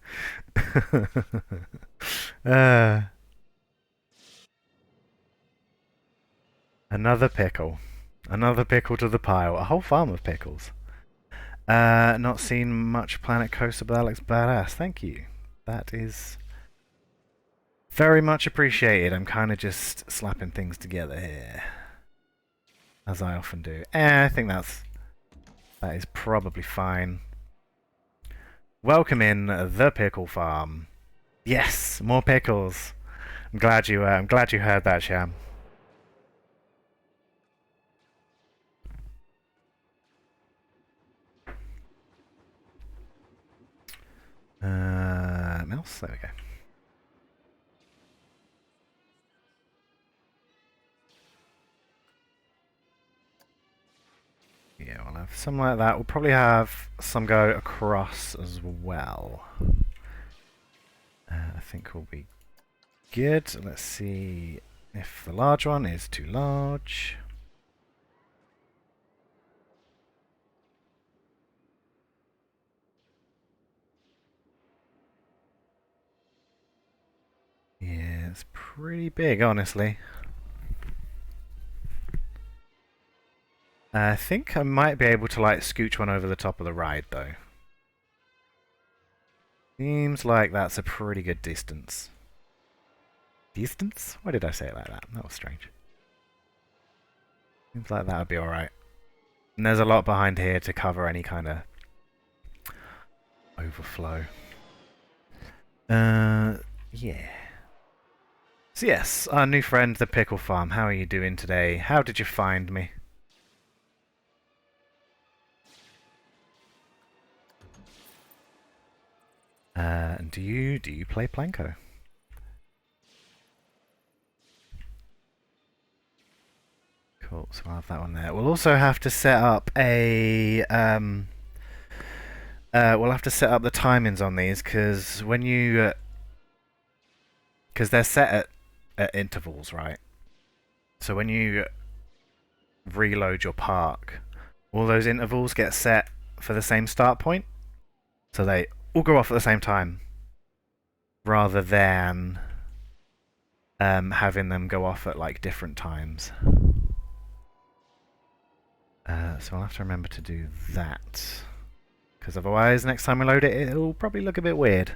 Another pickle. Another pickle to the pile. A whole farm of pickles. Not seen much Planet Coaster, but that looks badass. Thank you. That is very much appreciated. I'm kind of just slapping things together here, as I often do. I think that is probably fine. Welcome in the Pickle Farm. Yes, more pickles. I'm glad you heard that, Sham. Mouse, there we go. Yeah, we'll have some like that. We'll probably have some go across as well. I think we'll be good. Let's see if the large one is too large. Yeah, it's pretty big, honestly. I think I might be able to like scooch one over the top of the ride though. Seems like that's a pretty good distance. Distance? Why did I say it like that? That was strange. Seems like that would be alright. And there's a lot behind here to cover any kind of overflow. Yeah. So yes, our new friend, the Pickle Farm. How are you doing today? How did you find me? And do you play Planko? Cool, so I'll have that one there. We'll also have to set up a we'll have to set up the timings on these because when you because they're set at intervals, right? So when you reload your park, all those intervals get set for the same start point, so they all go off at the same time, rather than having them go off at like different times. So I'll have to remember to do that, because otherwise next time we load it, it'll probably look a bit weird.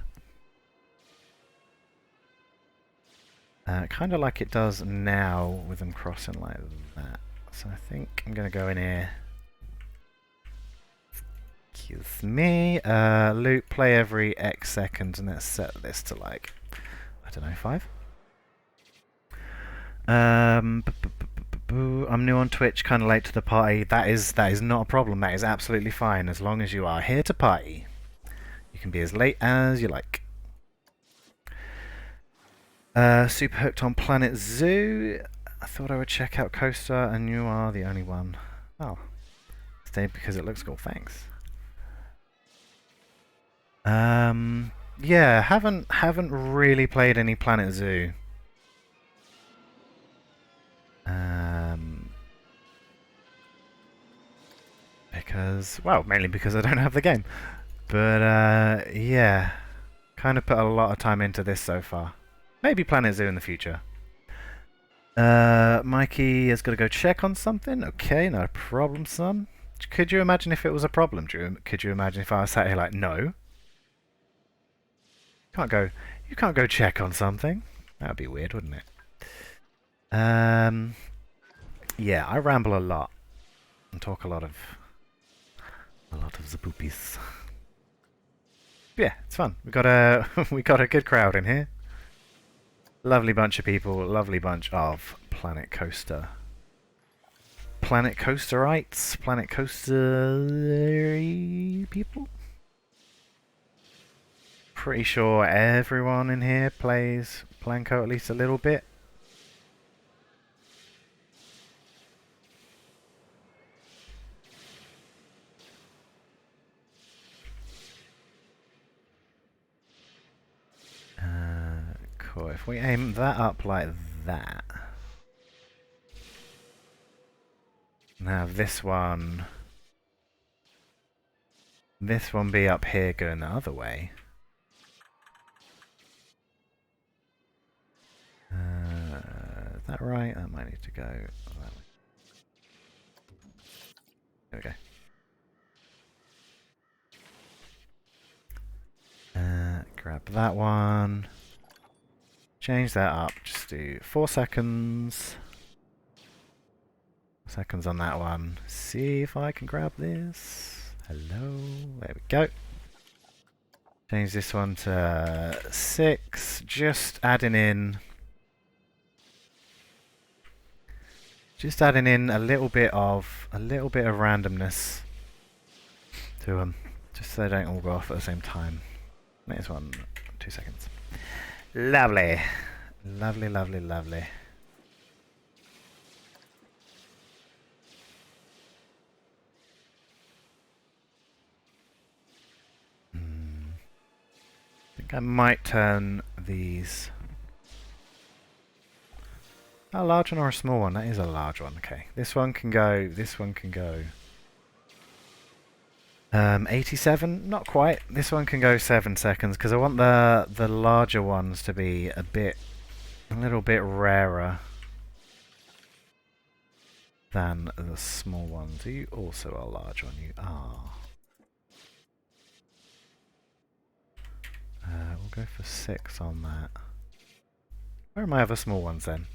Kind of like it does now with them crossing like that. So I think I'm going to go in here. Excuse me. Loop, play every X seconds, and let's set this to like, I don't know, 5? I'm new on Twitch, kind of late to the party. That is not a problem. That is absolutely fine. As long as you are here to party, you can be as late as you like. Super hooked on Planet Zoo. I thought I would check out Coaster, and you are the only one. Oh, stay because it looks cool. Thanks. Yeah, haven't really played any Planet Zoo. Because, well, mainly because I don't have the game. But, yeah. Kind of put a lot of time into this so far. Maybe Planet Zoo in the future. Mikey has got to go check on something. Okay, no problem, son. Could you imagine if it was a problem? Could you imagine if I was sat here like, no? You can't go check on something. That would be weird, wouldn't it? Yeah, I ramble a lot and talk a lot of the poopies. Yeah, it's fun. We got a good crowd in here. Lovely bunch of people. Lovely bunch of Planet Coaster. Planet Coasterites. Planet Coaster people. Pretty sure everyone in here plays Planko at least a little bit. Cool. If if we aim that up like that. Now this one be up here going the other way. Is that right? That might need to go that way. There we go. Grab that one. Change that up. Just do 4 seconds. Seconds on that one. See if I can grab this. Hello. There we go. Change this one to 6. Just adding in a little bit of randomness to them, just so they don't all go off at the same time. Next one, 2 seconds. Lovely, lovely, lovely, lovely. I think I might turn these. A large one or a small one? That is a large one. Okay, this one can go. This one can go. 87, not quite. This one can go 7 seconds because I want the larger ones to be a little bit rarer than the small ones. Are you also a large one? You are. We'll go for 6 on that. Where are my other small ones then?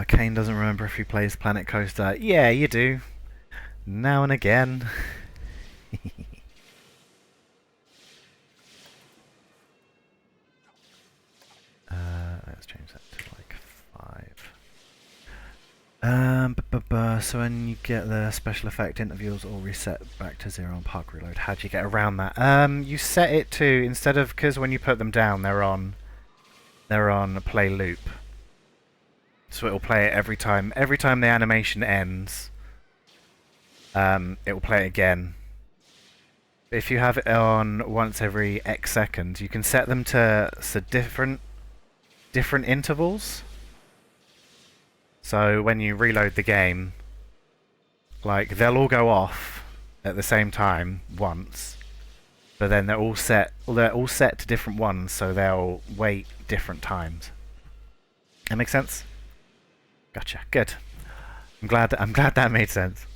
Kane doesn't remember if he plays Planet Coaster. Yeah, you do. Now and again. Let's change that to like 5. So when you get the special effect intervals all reset back to 0 on Park Reload, how do you get around that? You set it to, instead of, because when you put them down they're on play loop. So it'll play it every time the animation ends. It will play it again. If you have it on once every X seconds, you can set them to different intervals. So when you reload the game, like they'll all go off at the same time once, but then they're all set to different ones, so they'll wait different times. That makes sense? Gotcha. Good. I'm glad that made sense.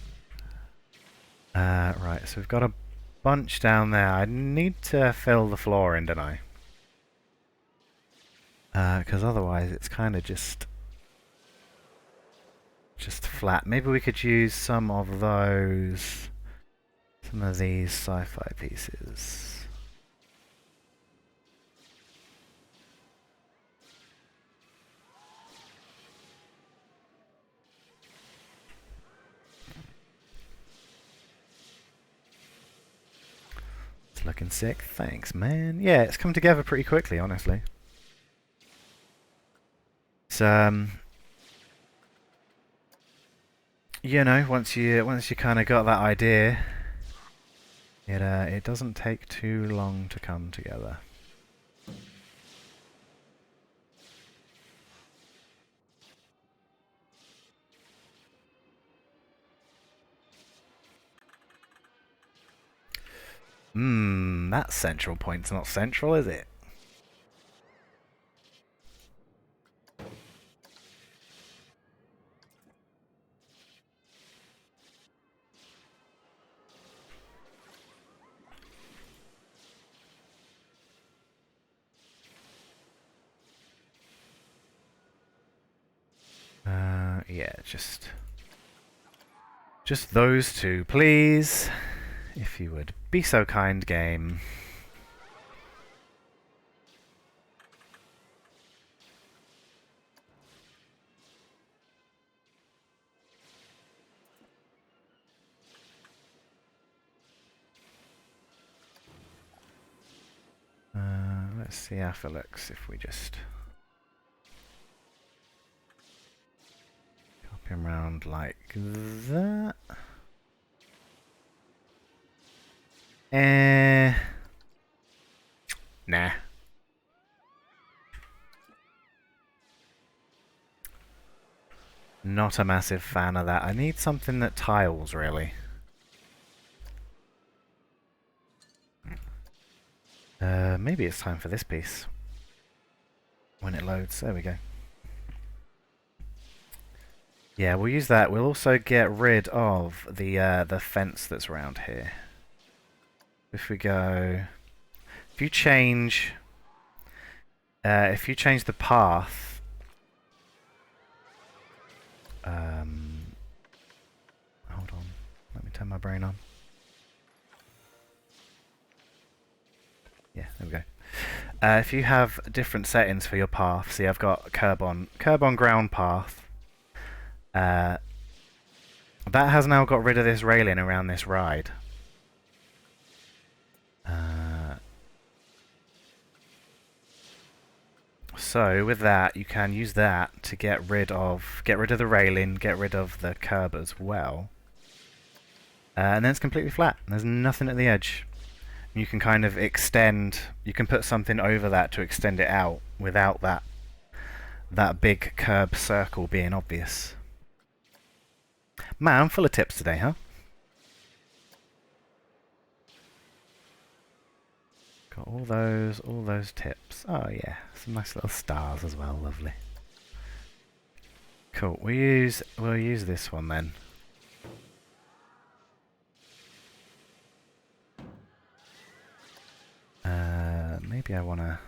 Right, so we've got a bunch down there. I need to fill the floor in, don't I? Because otherwise it's kind of just flat. Maybe we could use some of these sci-fi pieces. Looking sick. Thanks, man. Yeah, it's come together pretty quickly, honestly. It's you know, once you kind of got that idea, it doesn't take too long to come together. That central point's not central, is it? Yeah, just those two, please. If you would be so kind, game. Let's see how it looks if we just hop him around like that. Nah. Not a massive fan of that. I need something that tiles, really. Maybe it's time for this piece. When it loads. There we go. Yeah, we'll use that. We'll also get rid of the fence that's around here. If we go... If you change the path... hold on. Let me turn my brain on. Yeah, there we go. If you have different settings for your path, see I've got curb on ground path. That has now got rid of this railing around this ride. So with that, you can use that to get rid of the railing, get rid of the curb as well, and then it's completely flat. There's nothing at the edge. You can kind of extend. You can put something over that to extend it out without that big curb circle being obvious. Man, I'm full of tips today, huh? Got all those tips. Oh yeah, some nice little stars as well, lovely. Cool. We'll use this one then. Maybe I wanna.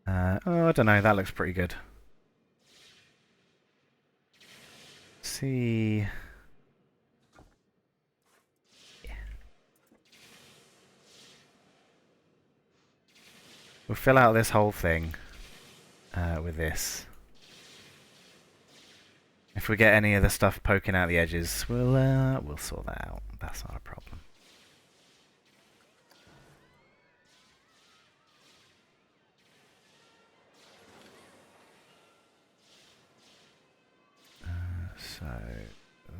Oh, I don't know. That looks pretty good. See. Yeah. We'll fill out this whole thing with this. If we get any of the stuff poking out the edges, we'll sort that out. That's not a problem. So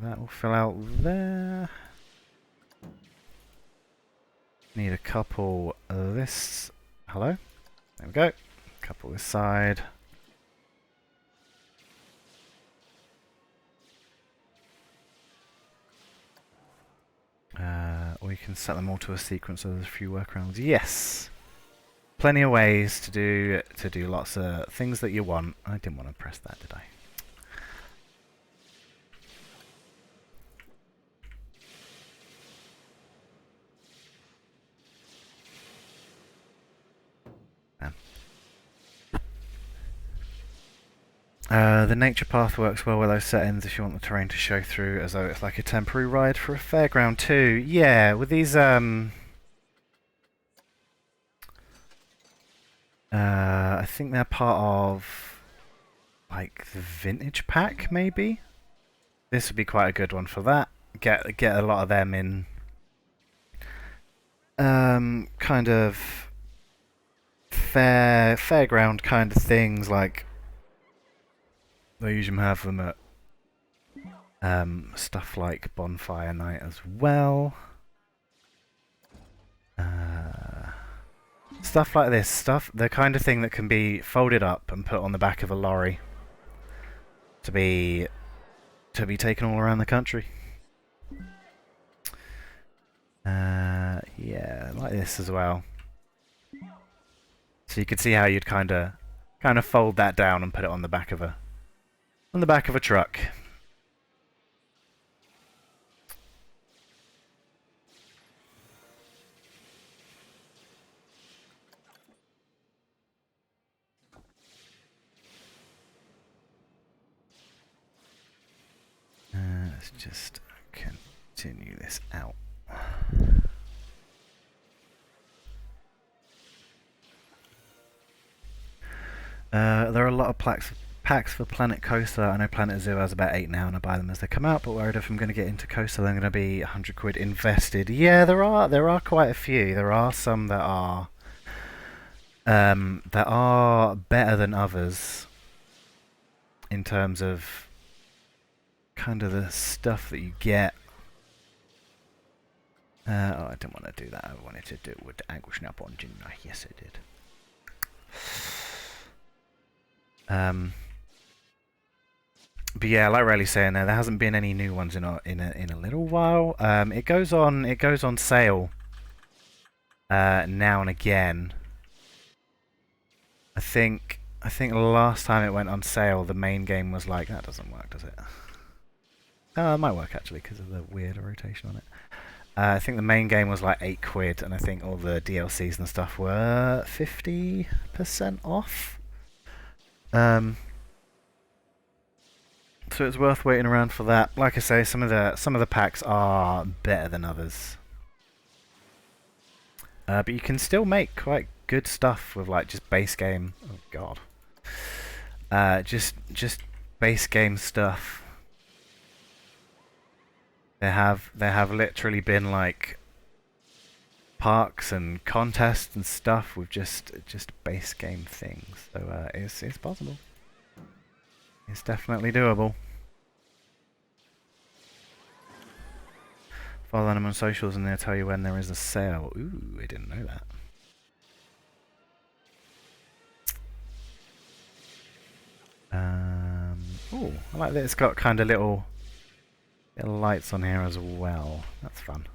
that will fill out there. Need a couple of this. Hello? There we go. Couple this side. Or you can set them all to a sequence so there's a few workarounds. Yes! Plenty of ways to do lots of things that you want. I didn't want to press that, did I? The nature path works well with those settings if you want the terrain to show through as though it's like a temporary ride for a fairground too. Yeah, with these I think they're part of like the vintage pack maybe. This would be quite a good one for that. Get a lot of them in kind of fairground kind of things, like they usually have them at stuff like Bonfire Night as well. Stuff like this, the kind of thing that can be folded up and put on the back of a lorry to be taken all around the country. Yeah, like this as well. So you could see how you'd kind of fold that down and put it on the back of a truck. Let's just continue this out. There are a lot of packs for Planet Coaster. I know Planet Zoo has about 8 now, and I buy them as they come out. But worried if I'm going to get into Coaster, then I'm going to be 100 quid invested. Yeah, there are quite a few. There are some that are better than others. in terms of kind of the stuff that you get. Oh, I didn't want to do that. I wanted to do it with the angle snap on, didn't I? Yes, I did. But yeah, like Riley's saying there hasn't been any new ones in a little while. It goes on sale now and again. I think the last time it went on sale, the main game was like, that doesn't work, does it? It might work actually because of the weird rotation on it. I think the main game was like £8, and I think all the DLCs and stuff were 50% off. So it's worth waiting around for that. Like I say, some of the packs are better than others, but you can still make quite good stuff with like just base game. Oh god, just base game stuff. There have literally been like parks and contests and stuff with just base game things. So it's possible. It's definitely doable. Follow them on socials and they'll tell you when there is a sale. Ooh, I didn't know that. Ooh, I like that it's got kind of little lights on here as well. That's fun.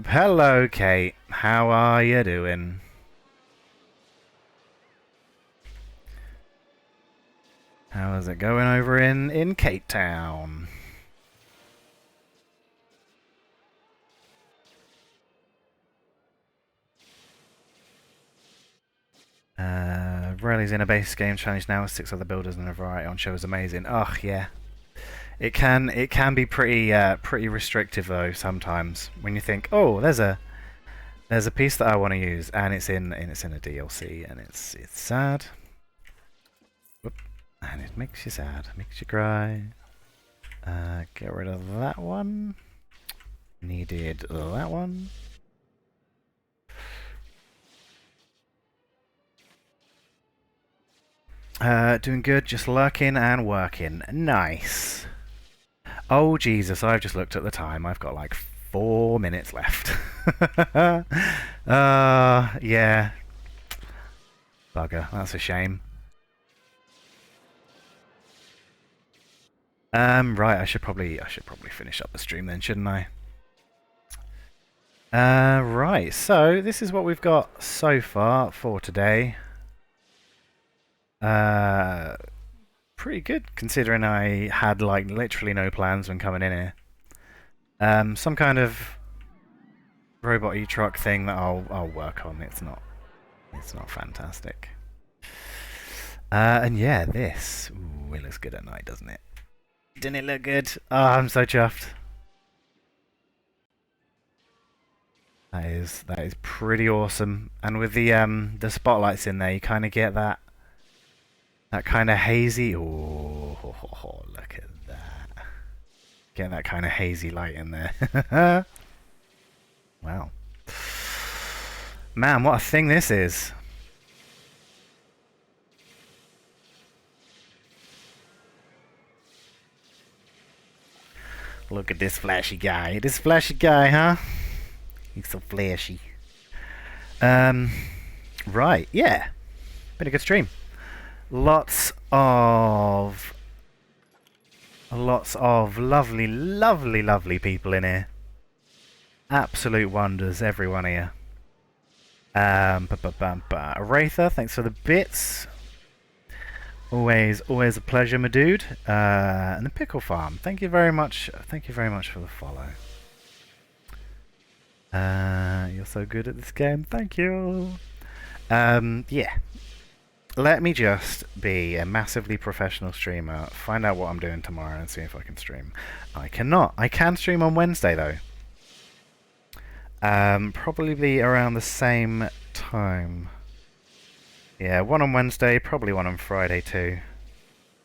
Hello, Kate. How are you doing? How is it going over in Cape Town? Riley's in a base game challenge now with 6 other builders and a variety on show is amazing. Oh yeah. It can be pretty restrictive though sometimes when you think, oh, there's a piece that I want to use and it's in a DLC and it's sad. Whoop. And it makes you sad, makes you cry. Get rid of that one. Needed that one. Doing good, just lurking and working. Nice. Oh Jesus, I've just looked at the time. I've got like 4 minutes left. Yeah. Bugger, that's a shame. Right, I should probably finish up the stream then, shouldn't I? Right, so this is what we've got so far for today. Pretty good considering I had like literally no plans when coming in here. Some kind of robot e-truck thing that I'll work on. It's not fantastic. And yeah, this it looks good at night, doesn't it? Didn't it look good? Oh, I'm so chuffed. That is pretty awesome. And with the spotlights in there, you kind of get that kind of hazy. Oh, look at that! Get that kind of hazy light in there. Wow, man, what a thing this is! Look at this flashy guy. This flashy guy, huh? He's so flashy. Right, yeah. Been a good stream. Lots of lovely, lovely, lovely people in here. Absolute wonders, everyone here. Aretha, thanks for the bits. Always a pleasure, my dude. And the Pickle Farm, thank you very much. Thank you very much for the follow. You're so good at this game. Thank you. Yeah. Let me just be a massively professional streamer, find out what I'm doing tomorrow and see if I can stream. I cannot. I can stream on Wednesday though. Probably around the same time. Yeah, one on Wednesday, probably one on Friday too.